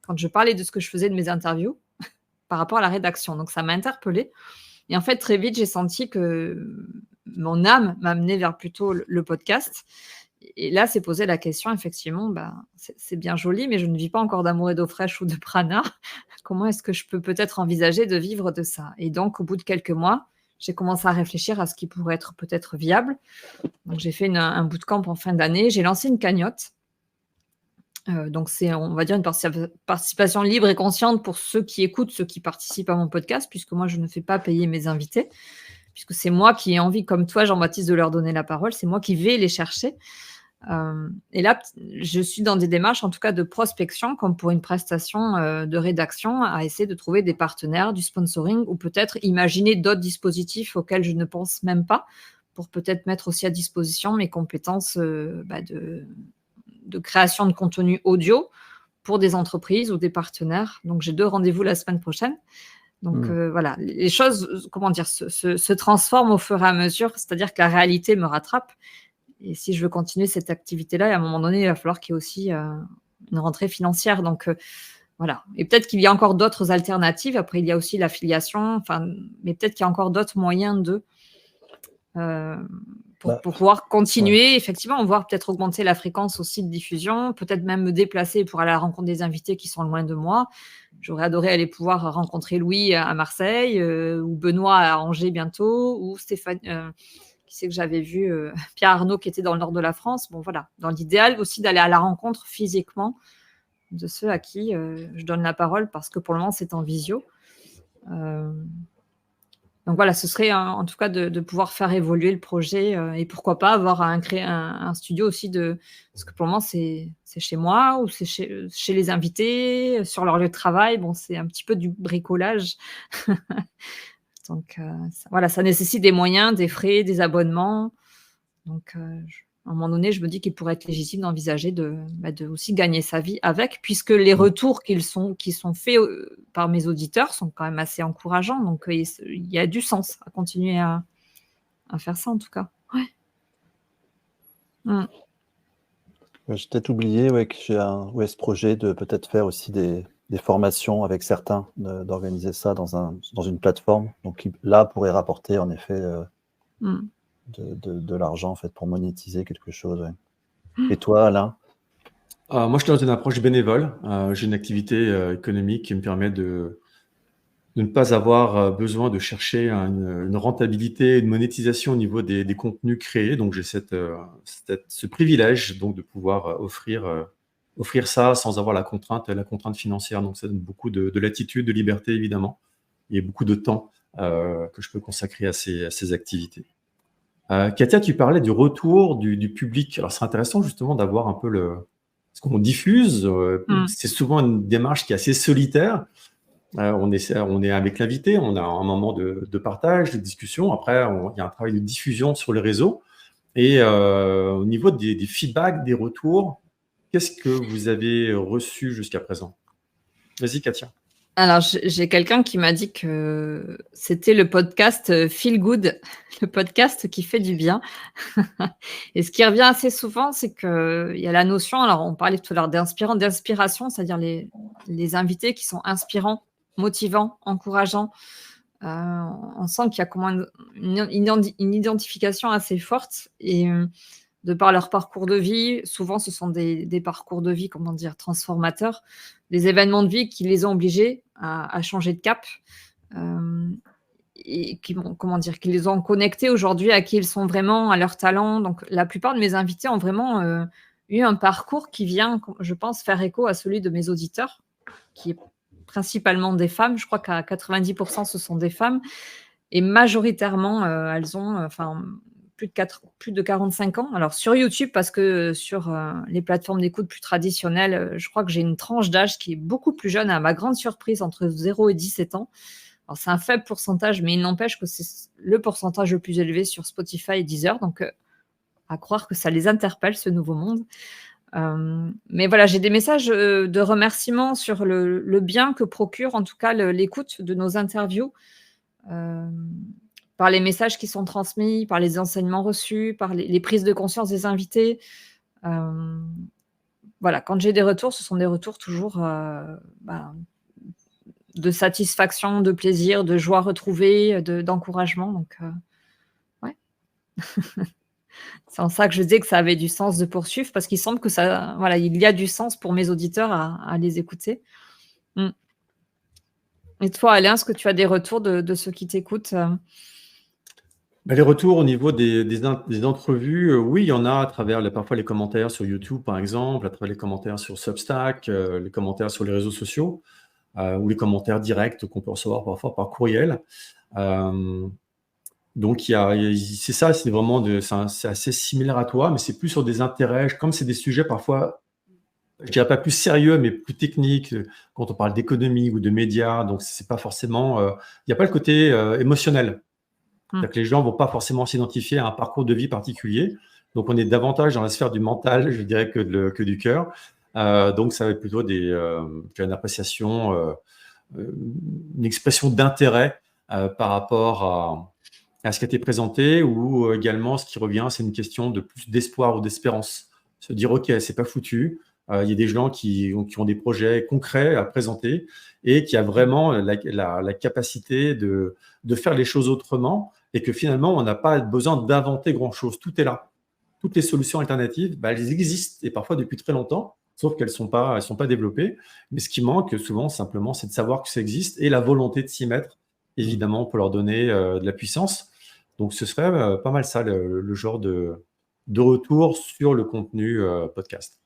quand je parlais de ce que je faisais de mes interviews par rapport à la rédaction. Donc, ça m'a interpellée. Et en fait, très vite, j'ai senti que mon âme m'amenait vers plutôt le podcast. Et là, s'est posé la question, effectivement, c'est bien joli, mais je ne vis pas encore d'amour et d'eau fraîche ou de prana. Comment est-ce que je peux peut-être envisager de vivre de ça? Et donc, au bout de quelques mois, j'ai commencé à réfléchir à ce qui pourrait être peut-être viable. Donc, j'ai fait un bootcamp en fin d'année. J'ai lancé une cagnotte. Donc, c'est, on va dire, une participation libre et consciente pour ceux qui écoutent, ceux qui participent à mon podcast, puisque moi, je ne fais pas payer mes invités, puisque c'est moi qui ai envie, comme toi, Jean-Baptiste, de leur donner la parole. C'est moi qui vais les chercher. Et là, je suis dans des démarches, en tout cas de prospection, comme pour une prestation de rédaction, à essayer de trouver des partenaires, du sponsoring, ou peut-être imaginer d'autres dispositifs auxquels je ne pense même pas, pour peut-être mettre aussi à disposition mes compétences de création de contenu audio pour des entreprises ou des partenaires. Donc, j'ai 2 rendez-vous la semaine prochaine. Donc, voilà, les choses, se transforment au fur et à mesure, c'est-à-dire que la réalité me rattrape. Et si je veux continuer cette activité-là, à un moment donné, il va falloir qu'il y ait aussi une rentrée financière. Donc, voilà. Et peut-être qu'il y a encore d'autres alternatives. Après, il y a aussi l'affiliation. Mais peut-être qu'il y a encore d'autres moyens pour pouvoir continuer, effectivement, voire peut-être augmenter la fréquence aussi de diffusion, peut-être même me déplacer pour aller à la rencontre des invités qui sont loin de moi. J'aurais adoré aller pouvoir rencontrer Louis à Marseille, ou Benoît à Angers bientôt, ou Stéphane... qui c'est que j'avais vu Pierre Arnaud qui était dans le nord de la France. Bon, voilà. Dans l'idéal aussi d'aller à la rencontre physiquement de ceux à qui je donne la parole, parce que pour le moment, c'est en visio. Donc voilà, ce serait en tout cas de pouvoir faire évoluer le projet et pourquoi pas créer un studio aussi parce que pour le moment, c'est chez moi ou c'est chez les invités, sur leur lieu de travail. Bon, c'est un petit peu du bricolage. Donc, voilà, ça nécessite des moyens, des frais, des abonnements. Donc, à un moment donné, je me dis qu'il pourrait être légitime d'envisager de aussi gagner sa vie avec, puisque les retours qui sont faits par mes auditeurs sont quand même assez encourageants. Donc, il y a du sens à continuer à faire ça, en tout cas. Ouais. J'ai peut-être oublié que j'ai ce projet de peut-être faire aussi des formations avec certains, d'organiser ça dans une plateforme, donc qui, là, pourrait rapporter en effet de l'argent en fait, pour monétiser quelque chose. Ouais. Et toi, Alain? Moi, je suis dans une approche bénévole. J'ai une activité économique qui me permet de ne pas avoir besoin de chercher une rentabilité, une monétisation au niveau des contenus créés. Donc, j'ai ce privilège donc, de pouvoir offrir ça sans avoir la contrainte financière. Donc, ça donne beaucoup de latitude, de liberté, évidemment, et beaucoup de temps que je peux consacrer à ces activités. Katia, tu parlais du retour du public. Alors, c'est intéressant justement d'avoir un peu ce qu'on diffuse. C'est souvent une démarche qui est assez solitaire. On est avec l'invité, on a un moment de partage, de discussion. Après, il y a un travail de diffusion sur les réseaux. Et au niveau des feedbacks, des retours, qu'est-ce que vous avez reçu jusqu'à présent? Vas-y, Katia. Alors, j'ai quelqu'un qui m'a dit que c'était le podcast Feel Good, le podcast qui fait du bien. Et ce qui revient assez souvent, c'est qu'il y a la notion, alors on parlait tout à l'heure d'inspiration, c'est-à-dire les invités qui sont inspirants, motivants, encourageants. On sent qu'il y a comment une identification assez forte et de par leur parcours de vie, souvent ce sont des parcours de vie, comment dire, transformateurs, des événements de vie qui les ont obligés à changer de cap et qui les ont connectés aujourd'hui à qui ils sont vraiment, à leur talent. Donc la plupart de mes invités ont vraiment eu un parcours qui vient, je pense, faire écho à celui de mes auditeurs, qui est principalement des femmes. Je crois qu'à 90%, ce sont des femmes. Et majoritairement, elles ont plus de 45 ans. Alors sur YouTube, parce que sur les plateformes d'écoute plus traditionnelles, je crois que j'ai une tranche d'âge qui est beaucoup plus jeune, à ma grande surprise, entre 0 et 17 ans. Alors c'est un faible pourcentage, mais il n'empêche que c'est le pourcentage le plus élevé sur Spotify et Deezer. Donc à croire que ça les interpelle, ce nouveau monde. Mais voilà, j'ai des messages de remerciements sur le bien que procure en tout cas l'écoute de nos interviews, par les messages qui sont transmis, par les enseignements reçus, par les prises de conscience des invités. Voilà, quand j'ai des retours, ce sont des retours toujours de satisfaction, de plaisir, de joie retrouvée, d'encouragement. Donc, ouais. C'est en ça que je disais que ça avait du sens de poursuivre, parce qu'il semble que ça, voilà, il y a du sens pour mes auditeurs à les écouter. Et toi, Alain, est-ce que tu as des retours de ceux qui t'écoutent? Les retours au niveau des entrevues, oui, il y en a à travers parfois les commentaires sur YouTube, par exemple, à travers les commentaires sur Substack, les commentaires sur les réseaux sociaux, ou les commentaires directs qu'on peut recevoir parfois par courriel. Donc, c'est ça, c'est vraiment c'est assez similaire à toi, mais c'est plus sur des intérêts. Comme c'est des sujets parfois, je dirais pas plus sérieux, mais plus techniques, quand on parle d'économie ou de médias, donc c'est pas forcément, il n'y a pas le côté émotionnel. C'est-à-dire que les gens ne vont pas forcément s'identifier à un parcours de vie particulier. Donc, on est davantage dans la sphère du mental, je dirais, que du cœur. Donc, ça va être plutôt une appréciation, une expression d'intérêt par rapport à ce qui a été présenté, ou également, ce qui revient, c'est une question de plus d'espoir ou d'espérance. Se dire, OK, c'est pas foutu. Il y a des gens qui ont des projets concrets à présenter et qui a vraiment la capacité de faire les choses autrement, et que finalement, on n'a pas besoin d'inventer grand-chose. Tout est là. Toutes les solutions alternatives, elles existent, et parfois depuis très longtemps, sauf qu'elles sont pas développées. Mais ce qui manque souvent, simplement, c'est de savoir que ça existe et la volonté de s'y mettre, évidemment, pour leur donner de la puissance. Donc, ce serait pas mal ça, le genre de retour sur le contenu podcast.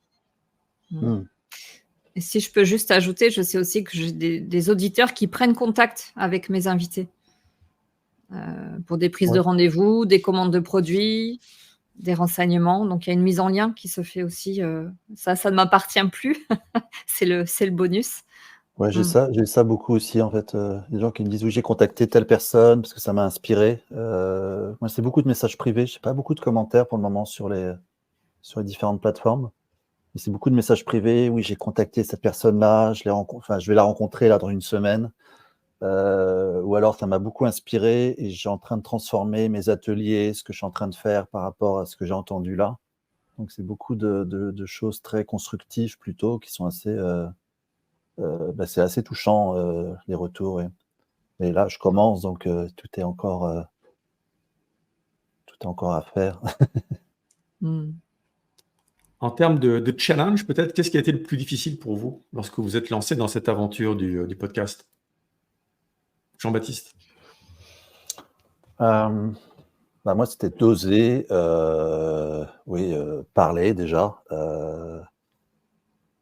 Et si je peux juste ajouter, je sais aussi que j'ai des auditeurs qui prennent contact avec mes invités pour des prises de rendez-vous, des commandes de produits, des renseignements. Donc, il y a une mise en lien qui se fait aussi. Ça ne m'appartient plus. c'est le bonus. Ouais, j'ai ça beaucoup aussi, en fait. Des gens qui me disent, oui, j'ai contacté telle personne parce que ça m'a inspiré. Moi, c'est beaucoup de messages privés. Je n'ai pas beaucoup de commentaires pour le moment sur les différentes plateformes. Mais c'est beaucoup de messages privés. Oui, j'ai contacté cette personne-là. Je vais la rencontrer là dans une semaine. Ou alors, ça m'a beaucoup inspiré et j'ai en train de transformer mes ateliers, ce que je suis en train de faire par rapport à ce que j'ai entendu là. Donc, c'est beaucoup de choses très constructives plutôt, qui sont assez... c'est assez touchant, les retours. Et là, je commence, donc tout est encore à faire. En termes de challenge, peut-être, qu'est-ce qui a été le plus difficile pour vous lorsque vous êtes lancé dans cette aventure du podcast? Jean-Baptiste? Moi, c'était d'oser parler déjà.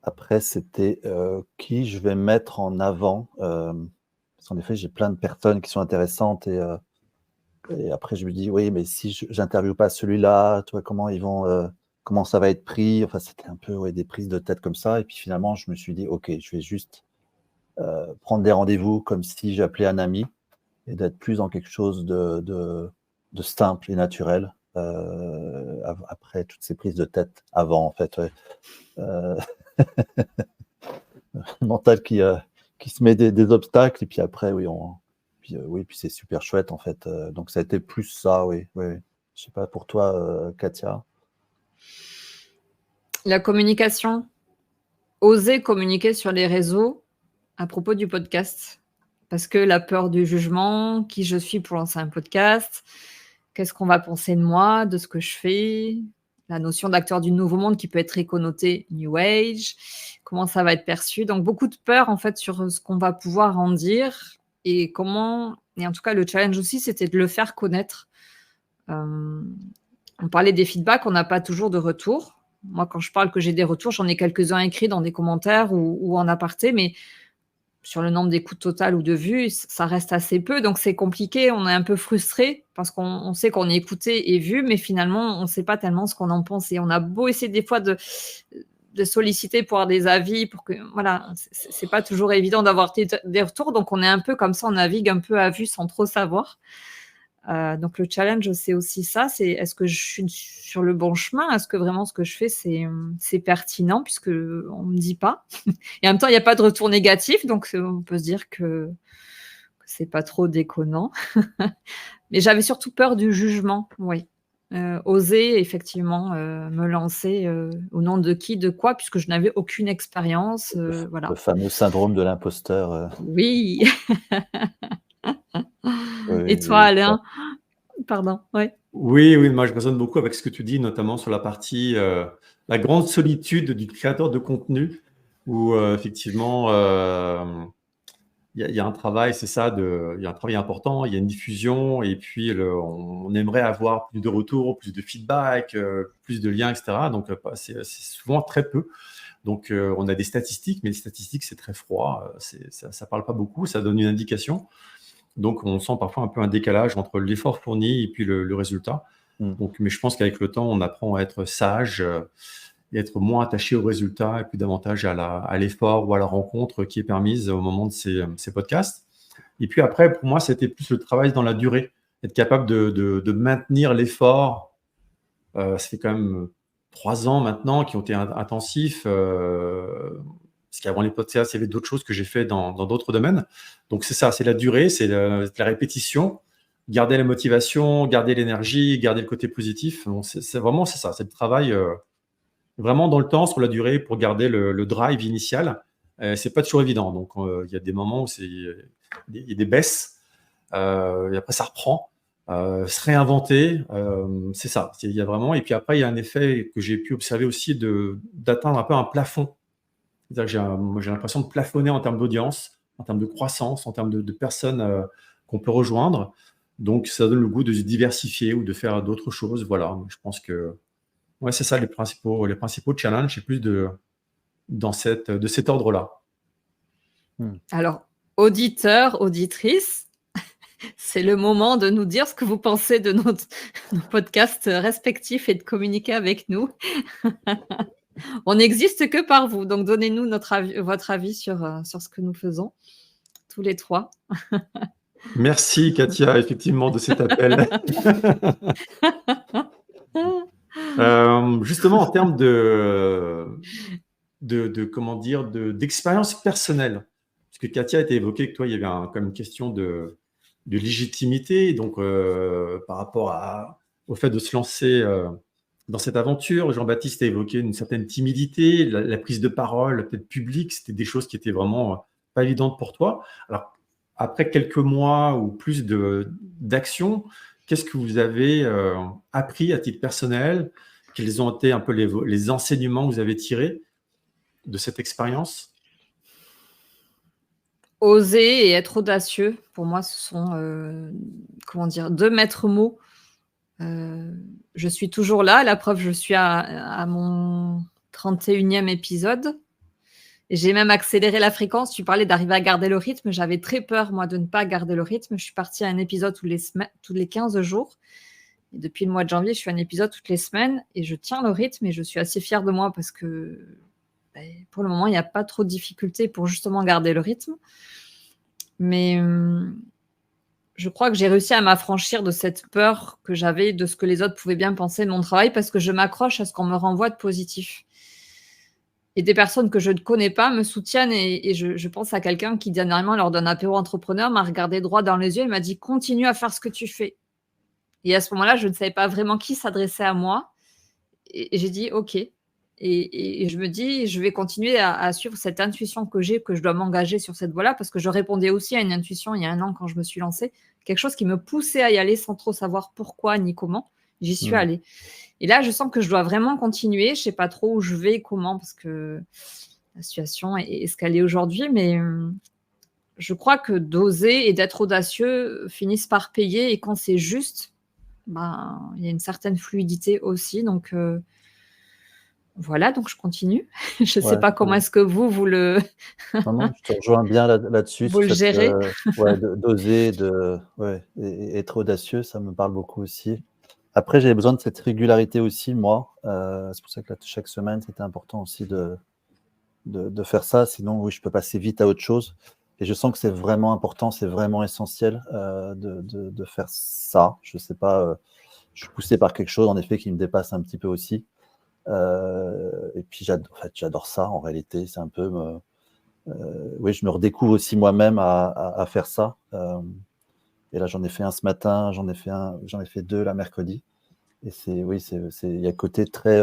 Après, c'était qui je vais mettre en avant. Parce qu'en effet, j'ai plein de personnes qui sont intéressantes. Et après, je me dis, oui, mais si je n'interviewe pas celui-là, toi, comment ça va être pris? Enfin, c'était un peu des prises de tête comme ça. Et puis finalement, je me suis dit, OK, je vais juste prendre des rendez-vous comme si j'appelais un ami, et d'être plus dans quelque chose de simple et naturel après toutes ces prises de tête avant, en fait. Le mental qui qui se met des obstacles, et puis après, oui, puis c'est super chouette, en fait. Donc, ça a été plus ça, oui. Oui. Je sais pas, pour toi, Katia. La communication. Oser communiquer sur les réseaux à propos du podcast. Parce que la peur du jugement, qui je suis pour lancer un podcast, qu'est-ce qu'on va penser de moi, de ce que je fais, la notion d'acteur du nouveau monde qui peut être très connotée New Age, comment ça va être perçu. Donc, beaucoup de peur, en fait, sur ce qu'on va pouvoir en dire et comment... Et en tout cas, le challenge aussi, c'était de le faire connaître. On parlait des feedbacks, on n'a pas toujours de retour. Moi, quand je parle que j'ai des retours, j'en ai quelques-uns écrits dans des commentaires ou en aparté, mais sur le nombre d'écoutes totales ou de vues, ça reste assez peu. Donc, c'est compliqué. On est un peu frustré parce qu'on sait qu'on est écouté et vu, mais finalement, on ne sait pas tellement ce qu'on en pense. Et on a beau essayer des fois de solliciter pour avoir des avis, pour que, voilà, c'est pas toujours évident d'avoir des retours. Donc, on est un peu comme ça, on navigue un peu à vue sans trop savoir. Donc, le challenge, c'est aussi ça. C'est est-ce que je suis sur le bon chemin? Est-ce que vraiment ce que je fais, c'est pertinent puisque on me dit pas? Et en même temps, il n'y a pas de retour négatif. Donc, on peut se dire que c'est pas trop déconnant. Mais j'avais surtout peur du jugement, oui. Oser effectivement me lancer au nom de qui, de quoi, puisque je n'avais aucune expérience. Voilà. Le fameux syndrome de l'imposteur. Oui. Oui, Et toi, Alain? Pardon, ouais. Oui, moi je résonne beaucoup avec ce que tu dis, notamment sur la partie, la grande solitude du créateur de contenu, où effectivement, il y a un travail, c'est ça, il y a un travail important, il y a une diffusion, et puis on aimerait avoir plus de retours, plus de feedback, plus de liens, etc. Donc c'est souvent très peu. Donc on a des statistiques, mais les statistiques c'est très froid, ça parle pas beaucoup, ça donne une indication. Donc, on sent parfois un peu un décalage entre l'effort fourni et puis le résultat. Donc, mais je pense qu'avec le temps, on apprend à être sage et être moins attaché au résultat et puis davantage à l'effort ou à la rencontre qui est permise au moment de ces podcasts. Et puis après, pour moi, c'était plus le travail dans la durée, être capable de maintenir l'effort. Ça fait quand même 3 ans maintenant qui ont été intensifs. Parce qu'avant les podcasts, il y avait d'autres choses que j'ai fait dans d'autres domaines. Donc, c'est ça, c'est la durée, c'est la répétition, garder la motivation, garder l'énergie, garder le côté positif. Donc, c'est vraiment ça, c'est le travail vraiment dans le temps, sur la durée, pour garder le drive initial. C'est pas toujours évident. Donc, il y a des moments où il y a des baisses, et après, ça reprend. Se réinventer, c'est ça. Il y a vraiment, et puis après, il y a un effet que j'ai pu observer aussi d'atteindre un peu un plafond. C'est-à-dire que j'ai l'impression de plafonner en termes d'audience, en termes de croissance, en termes de personnes qu'on peut rejoindre. Donc, ça donne le goût de se diversifier ou de faire d'autres choses. Voilà, je pense que ouais, c'est ça les principaux challenges, c'est plus de cet ordre-là. Alors, auditeurs, auditrices, c'est le moment de nous dire ce que vous pensez de nos podcasts respectifs et de communiquer avec nous. On n'existe que par vous, donc donnez-nous votre avis sur ce que nous faisons, tous les trois. Merci Katia, effectivement, de cet appel. Justement, en termes comment dire, d'expérience personnelle, parce que Katia a été évoqué que toi, il y avait comme une question de légitimité, donc par rapport au fait de se lancer dans cette aventure. Jean-Baptiste a évoqué une certaine timidité, la prise de parole, peut-être publique, c'était des choses qui étaient vraiment pas évidentes pour toi. Alors, après quelques mois ou plus d'action, qu'est-ce que vous avez appris à titre personnel? Quels ont été un peu les enseignements que vous avez tirés de cette expérience? Oser et être audacieux, pour moi, ce sont, comment dire, 2 maîtres mots. Je suis toujours là. La preuve, je suis à mon 31e épisode. Et j'ai même accéléré la fréquence. Tu parlais d'arriver à garder le rythme. J'avais très peur, moi, de ne pas garder le rythme. Je suis partie à un épisode tous les 15 jours. Et depuis le mois de janvier, je suis à un épisode toutes les semaines. Et je tiens le rythme et je suis assez fière de moi parce que pour le moment, il n'y a pas trop de difficultés pour justement garder le rythme. Mais je crois que j'ai réussi à m'affranchir de cette peur que j'avais de ce que les autres pouvaient bien penser de mon travail parce que je m'accroche à ce qu'on me renvoie de positif. Et des personnes que je ne connais pas me soutiennent et je pense à quelqu'un qui dernièrement, lors d'un apéro entrepreneur, m'a regardé droit dans les yeux et m'a dit: «Continue à faire ce que tu fais». Et à ce moment-là, je ne savais pas vraiment qui s'adressait à moi et j'ai dit: «OK». Et je me dis: «Je vais continuer à suivre cette intuition que j'ai, que je dois m'engager sur cette voie-là», parce que je répondais aussi à une intuition il y a 1 an quand je me suis lancée, quelque chose qui me poussait à y aller sans trop savoir pourquoi ni comment. J'y suis allée. Et là, je sens que je dois vraiment continuer. Je ne sais pas trop où je vais, comment, parce que la situation est ce qu'elle est aujourd'hui, mais je crois que d'oser et d'être audacieux finissent par payer et quand c'est juste, ben, il y a une certaine fluidité aussi donc voilà, donc je continue. Je ne sais Ouais, pas comment est-ce que vous le non, non, je te rejoins bien là-dessus vous sur le cette, gérez? ouais, d'oser, ouais, et être audacieux, ça me parle beaucoup aussi. Après, j'avais besoin de cette régularité aussi, moi. C'est pour ça que là, chaque semaine, c'était important aussi de faire ça. Sinon, oui, je peux passer vite à autre chose. Et je sens que c'est vraiment important, c'est vraiment essentiel de faire ça. Je sais pas, je suis poussé par quelque chose, en effet, qui me dépasse un petit peu aussi. Et puis, en fait, j'adore ça, en réalité. C'est un peu... oui, je me redécouvre aussi moi-même à faire ça. Et là, j'en ai fait un ce matin, j'en ai fait 2 là mercredi. Et oui, il y a un côté très,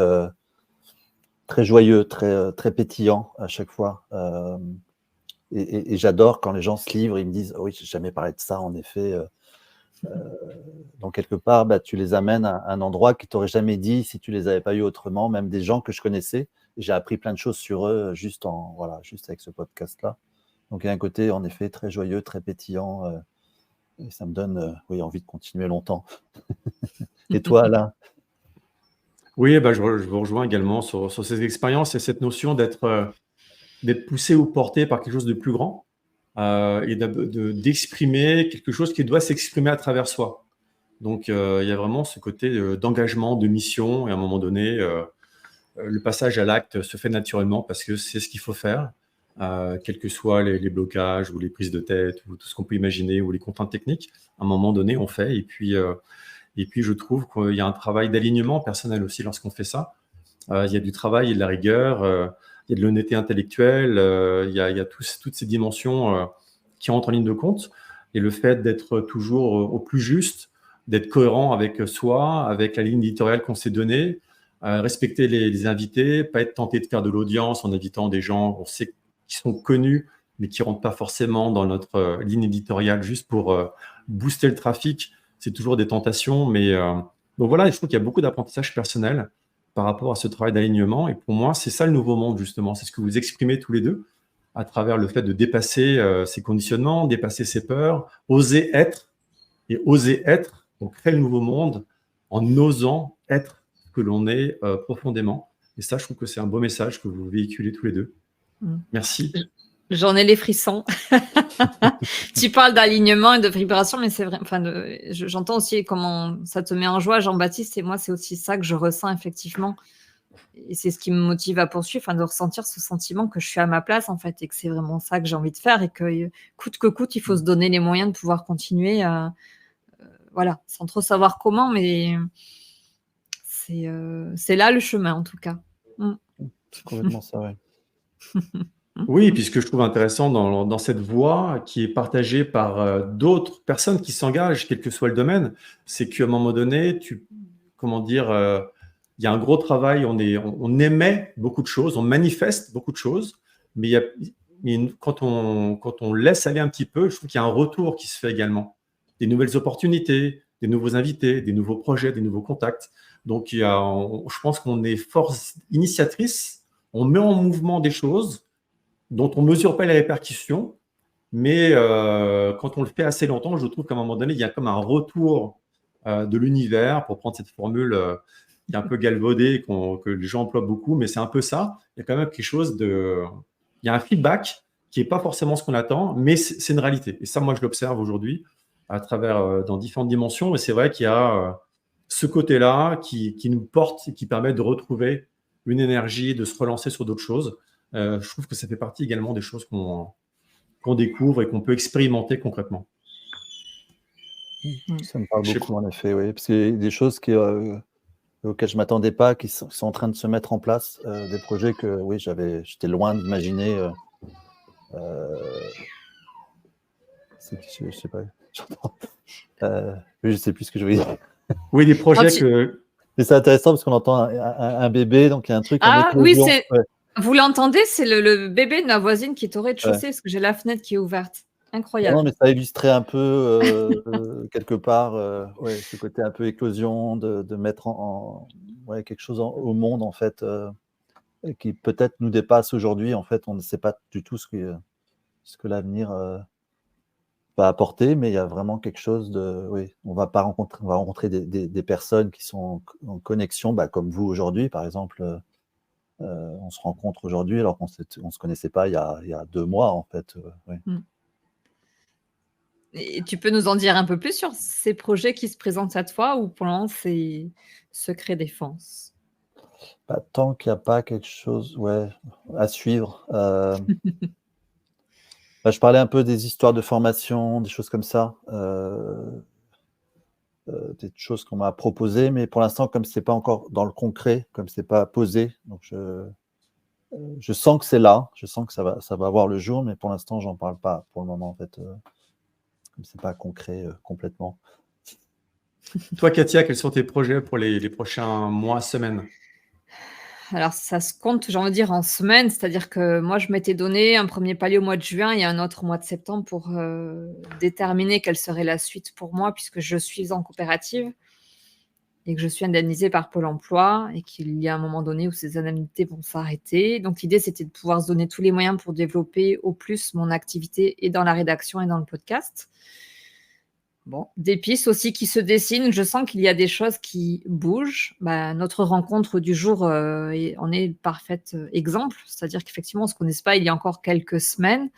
très joyeux, très pétillant à chaque fois. Et j'adore quand les gens se livrent, ils me disent: «Oh oui, j'ai jamais parlé de ça, en effet». Donc quelque part, bah, tu les amènes à un endroit qu'ils t'auraient jamais dit si tu les avais pas eu autrement, même des gens que je connaissais. J'ai appris plein de choses sur eux juste avec ce podcast-là. Donc il y a un côté, en effet, très joyeux, très pétillant, et ça me donne, oui, envie de continuer longtemps. Et toi, Alain? Oui, bah, je vous rejoins également sur ces expériences et cette notion d'être poussé ou porté par quelque chose de plus grand, et d'exprimer quelque chose qui doit s'exprimer à travers soi. Donc, il y a vraiment ce côté, d'engagement, de mission et à un moment donné, le passage à l'acte se fait naturellement parce que c'est ce qu'il faut faire, quels que soient les blocages ou les prises de tête ou tout ce qu'on peut imaginer ou les contraintes techniques. À un moment donné, on fait et puis je trouve qu'il y a un travail d'alignement personnel aussi lorsqu'on fait ça. Il y a du travail et de la rigueur, il y a de l'honnêteté intellectuelle, il y a toutes ces dimensions, qui rentrent en ligne de compte et le fait d'être toujours, au plus juste, d'être cohérent avec soi, avec la ligne éditoriale qu'on s'est donnée, respecter les invités, pas être tenté de faire de l'audience en invitant des gens on sait qui sont connus, mais qui rentrent pas forcément dans notre, ligne éditoriale juste pour, booster le trafic. C'est toujours des tentations, mais donc voilà, je trouve qu'il y a beaucoup d'apprentissage personnel par rapport à ce travail d'alignement. Et pour moi, c'est ça le nouveau monde, justement. C'est ce que vous exprimez tous les deux à travers le fait de dépasser ses conditionnements, dépasser ses peurs, oser être. Et oser être, on crée le nouveau monde en osant être ce que l'on est profondément. Et ça, je trouve que c'est un beau message que vous véhiculez tous les deux. Merci. J'en ai les frissons. Tu parles d'alignement et de vibration, mais c'est vrai, enfin, j'entends aussi comment ça te met en joie, Jean-Baptiste, et moi, c'est aussi ça que je ressens effectivement. Et c'est ce qui me motive à poursuivre, enfin, de ressentir ce sentiment que je suis à ma place, en fait, et que c'est vraiment ça que j'ai envie de faire et que coûte, il faut se donner les moyens de pouvoir continuer, voilà, sans trop savoir comment, mais c'est là le chemin, en tout cas. C'est complètement ça, ouais. Oui, puis ce que je trouve intéressant dans cette voie qui est partagée par d'autres personnes qui s'engagent, quel que soit le domaine, c'est qu'à un moment donné, comment dire, il y a un gros travail, on émet beaucoup de choses, on manifeste beaucoup de choses, mais quand on laisse aller un petit peu, je trouve qu'il y a un retour qui se fait également. Des nouvelles opportunités, des nouveaux invités, des nouveaux projets, des nouveaux contacts. Donc, je pense qu'on est force initiatrice, on met en mouvement des choses dont on ne mesure pas les répercussions, mais quand on le fait assez longtemps, je trouve qu'à un moment donné, il y a comme un retour de l'univers, pour prendre cette formule qui est un peu galvaudée, que les gens emploient beaucoup, mais c'est un peu ça. Il y a quand même quelque chose il y a un feedback qui n'est pas forcément ce qu'on attend, mais c'est une réalité. Et ça, moi, je l'observe aujourd'hui à travers, dans différentes dimensions. Et c'est vrai qu'il y a ce côté-là qui nous porte et qui permet de retrouver une énergie, de se relancer sur d'autres choses. Je trouve que ça fait partie également des choses qu'on découvre et qu'on peut expérimenter concrètement. Ça me parle Je sais beaucoup, en effet, oui. Parce qu'il y a des choses auxquels je ne m'attendais pas, qui sont en train de se mettre en place, des projets que oui, j'étais loin d'imaginer. Je ne sais pas, j'entends. Je ne sais plus ce que je voulais dire. Oui, des projets que... Mais c'est intéressant parce qu'on entend un bébé, donc il y a un truc en Ah oui, éclosion. Ouais. Vous l'entendez, c'est le bébé de ma voisine qui est au rez-de-chaussée, parce que j'ai la fenêtre qui est ouverte. Incroyable. Non, mais ça illustrait un peu, quelque part, ouais, ce côté un peu éclosion, de mettre ouais, quelque chose au monde, en fait, et qui peut-être nous dépasse aujourd'hui. En fait, on ne sait pas du tout ce que l'avenir va apporter, mais il y a vraiment quelque chose de... Oui, on va rencontrer des personnes qui sont en connexion, comme vous aujourd'hui, par exemple. On se rencontre aujourd'hui alors qu'on ne se connaissait pas il y a 2 mois, en fait. Oui. Et tu peux nous en dire un peu plus sur ces projets qui se présentent à toi, ou pour le moment, c'est secret défense? Tant qu'il n'y a pas quelque chose, ouais, à suivre. Je parlais un peu des histoires de formation, des choses comme ça, des choses qu'on m'a proposées, mais pour l'instant, comme c'est pas encore dans le concret, comme c'est pas posé, donc je sens que c'est là, je sens que ça va voir le jour, mais pour l'instant, j'en parle pas pour le moment, en fait, comme c'est pas concret, complètement. Toi, Katia, quels sont tes projets pour les prochains mois, semaines? Alors, ça se compte, j'ai envie de dire, en semaines. C'est-à-dire que moi, je m'étais donné un premier palier au mois de juin et un autre au mois de septembre pour déterminer quelle serait la suite pour moi, puisque je suis en coopérative et que je suis indemnisée par Pôle emploi et qu'il y a un moment donné où ces indemnités vont s'arrêter. Donc, l'idée, c'était de pouvoir se donner tous les moyens pour développer au plus mon activité et dans la rédaction et dans le podcast. Bon, des pistes aussi qui se dessinent. Je sens qu'il y a des choses qui bougent. Notre rencontre du jour en est le parfait exemple. C'est-à-dire qu'effectivement, on ne se connaissait pas il y a encore quelques semaines.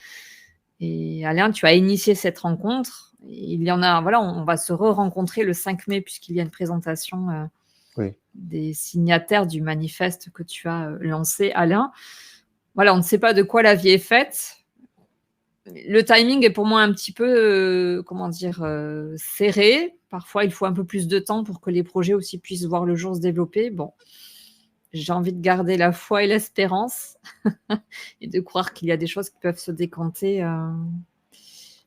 Et Alain, tu as initié cette rencontre. Il y en a, voilà, on va se re-rencontrer le 5 mai puisqu'il y a une présentation Oui. des signataires du manifeste que tu as lancé, Alain. Voilà, on ne sait pas de quoi la vie est faite. Le timing est pour moi un petit peu, serré. Parfois, il faut un peu plus de temps pour que les projets aussi puissent voir le jour se développer. Bon, j'ai envie de garder la foi et l'espérance et de croire qu'il y a des choses qui peuvent se décanter.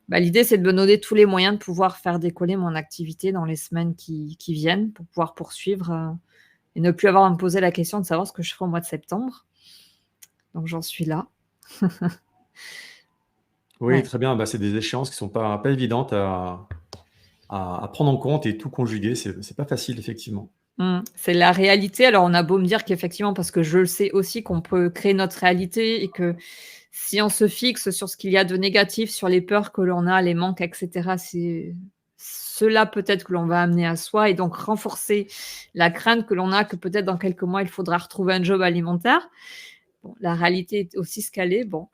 L'idée, c'est de me donner tous les moyens de pouvoir faire décoller mon activité dans les semaines qui viennent pour pouvoir poursuivre et ne plus avoir à me poser la question de savoir ce que je ferai au mois de septembre. Donc, j'en suis là. Oui, Ouais. très bien. C'est des échéances qui ne sont pas évidentes à prendre en compte et tout conjuguer. C'est pas facile, effectivement. C'est la réalité. Alors, on a beau me dire qu'effectivement, parce que je le sais aussi, qu'on peut créer notre réalité et que si on se fixe sur ce qu'il y a de négatif, sur les peurs que l'on a, les manques, etc., c'est cela peut-être que l'on va amener à soi et donc renforcer la crainte que l'on a que peut-être dans quelques mois, il faudra retrouver un job alimentaire. Bon, la réalité est aussi ce qu'elle est. Bon,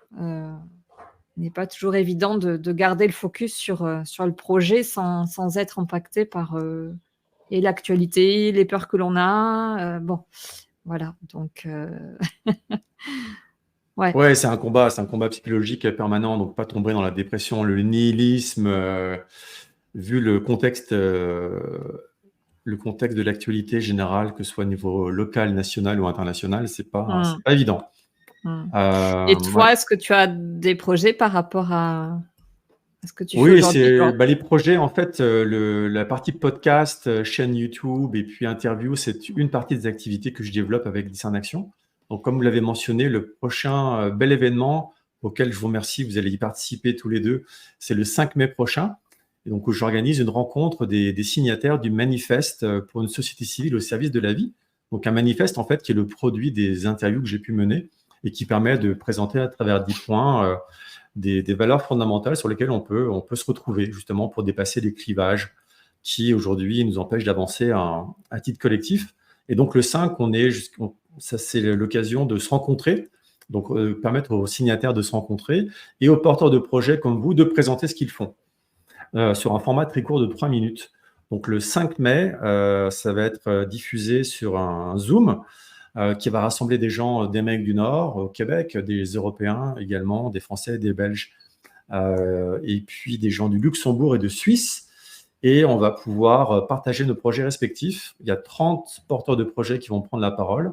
n'est pas toujours évident de garder le focus sur le projet sans être impacté par et l'actualité, les peurs que l'on a. Bon, voilà. Donc, ouais. Ouais, c'est un combat psychologique permanent, donc pas tomber dans la dépression, le nihilisme, vu le contexte de l'actualité générale, que ce soit au niveau local, national ou international, c'est pas évident. Et Ouais. toi, est-ce que tu as des projets par rapport à ce que tu fais Oui, aujourd'hui? les projets, en fait, la partie podcast, chaîne YouTube et puis interview, c'est une partie des activités que je développe avec Discern Action. Donc, comme vous l'avez mentionné, le prochain bel événement auquel je vous remercie, vous allez y participer tous les deux, c'est le 5 mai prochain. Et donc, où j'organise une rencontre des signataires du manifeste pour une société civile au service de la vie. Donc, un manifeste, en fait, qui est le produit des interviews que j'ai pu mener et qui permet de présenter à travers 10 points des valeurs fondamentales sur lesquelles on peut se retrouver justement pour dépasser les clivages qui aujourd'hui nous empêchent d'avancer à titre collectif. Et donc le 5, ça c'est l'occasion de se rencontrer, donc permettre aux signataires de se rencontrer et aux porteurs de projets comme vous de présenter ce qu'ils font sur un format très court de 3 minutes. Donc le 5 mai, ça va être diffusé sur un Zoom qui va rassembler des gens d'Amérique du Nord, au Québec, des Européens également, des Français, des Belges, et puis des gens du Luxembourg et de Suisse. et on va pouvoir partager nos projets respectifs. Il y a 30 porteurs de projets qui vont prendre la parole.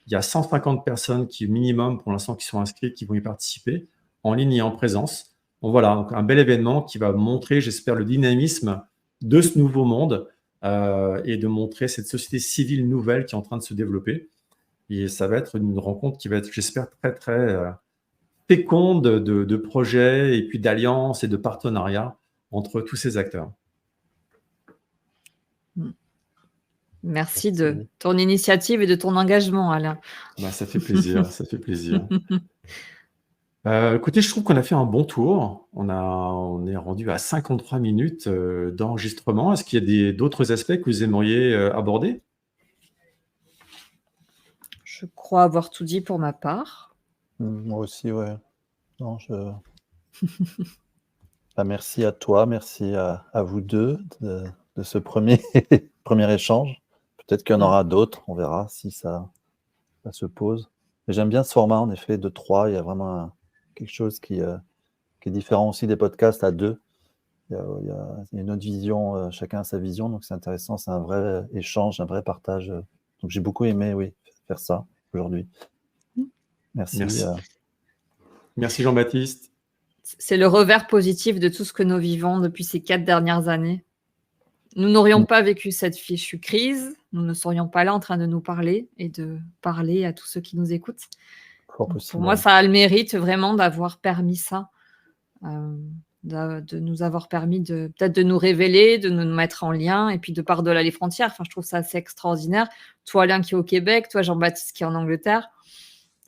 Il y a 150 personnes qui, minimum, pour l'instant, qui sont inscrites, qui vont y participer, en ligne et en présence. Donc voilà, donc un bel événement qui va montrer, j'espère, le dynamisme de ce nouveau monde et de montrer cette société civile nouvelle qui est en train de se développer. Et ça va être une rencontre qui va être, j'espère, très, très féconde de projets et puis d'alliances et de partenariats entre tous ces acteurs. Merci de ton initiative et de ton engagement, Alain. Ça fait plaisir, ça fait plaisir. Écoutez, je trouve qu'on a fait un bon tour. On est rendu à 53 minutes d'enregistrement. Est-ce qu'il y a d'autres aspects que vous aimeriez aborder? Je crois avoir tout dit pour ma part. Moi aussi, ouais. Non, merci à toi, merci à vous deux de ce premier échange. Peut-être qu'il y en aura d'autres, on verra si ça se pose. Mais j'aime bien ce format, en effet, de 3. Il y a vraiment quelque chose qui est différent aussi des podcasts à 2. Il y a une autre vision, chacun a sa vision, donc c'est intéressant, c'est un vrai échange, un vrai partage. Donc j'ai beaucoup aimé, oui, faire ça aujourd'hui. Merci. Merci Jean-Baptiste. C'est le revers positif de tout ce que nous vivons depuis ces 4 dernières années. Nous n'aurions pas vécu cette fichue crise, nous ne serions pas là en train de nous parler et de parler à tous ceux qui nous écoutent. Pour moi, ça a le mérite vraiment d'avoir permis ça, de nous avoir permis peut-être de nous révéler, de nous mettre en lien et puis de par-delà les frontières. Enfin, je trouve ça assez extraordinaire. Toi, Alain, qui est au Québec, toi, Jean-Baptiste, qui est en Angleterre.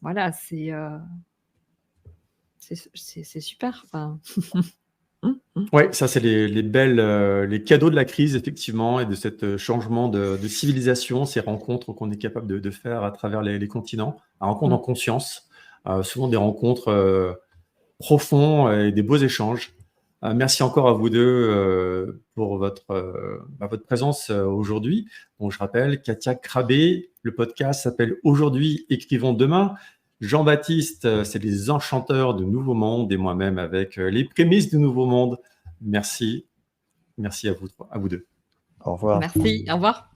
Voilà, c'est super. Enfin... Oui, ça, c'est les cadeaux de la crise, effectivement, et de ce changement de civilisation, ces rencontres qu'on est capable de faire à travers les continents, à rencontre en conscience, souvent des rencontres profondes et des beaux échanges. Merci encore à vous deux pour votre présence aujourd'hui. Bon, je rappelle, Katia Krabbe, le podcast s'appelle Aujourd'hui, écrivons demain. Jean-Baptiste, c'est les enchanteurs de Nouveau Monde et moi-même avec les prémices du Nouveau Monde. Merci. Merci à vous deux. Au revoir. Merci, au revoir.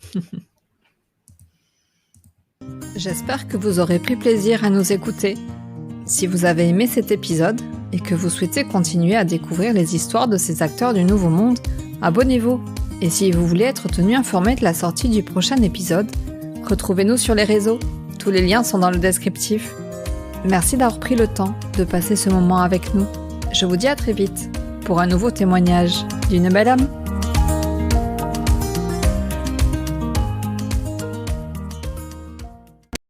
J'espère que vous aurez pris plaisir à nous écouter. Si vous avez aimé cet épisode et que vous souhaitez continuer à découvrir les histoires de ces acteurs du Nouveau Monde, abonnez-vous. Et si vous voulez être tenu informé de la sortie du prochain épisode, retrouvez-nous sur les réseaux. Tous les liens sont dans le descriptif. Merci d'avoir pris le temps de passer ce moment avec nous. Je vous dis à très vite pour un nouveau témoignage d'une belle âme.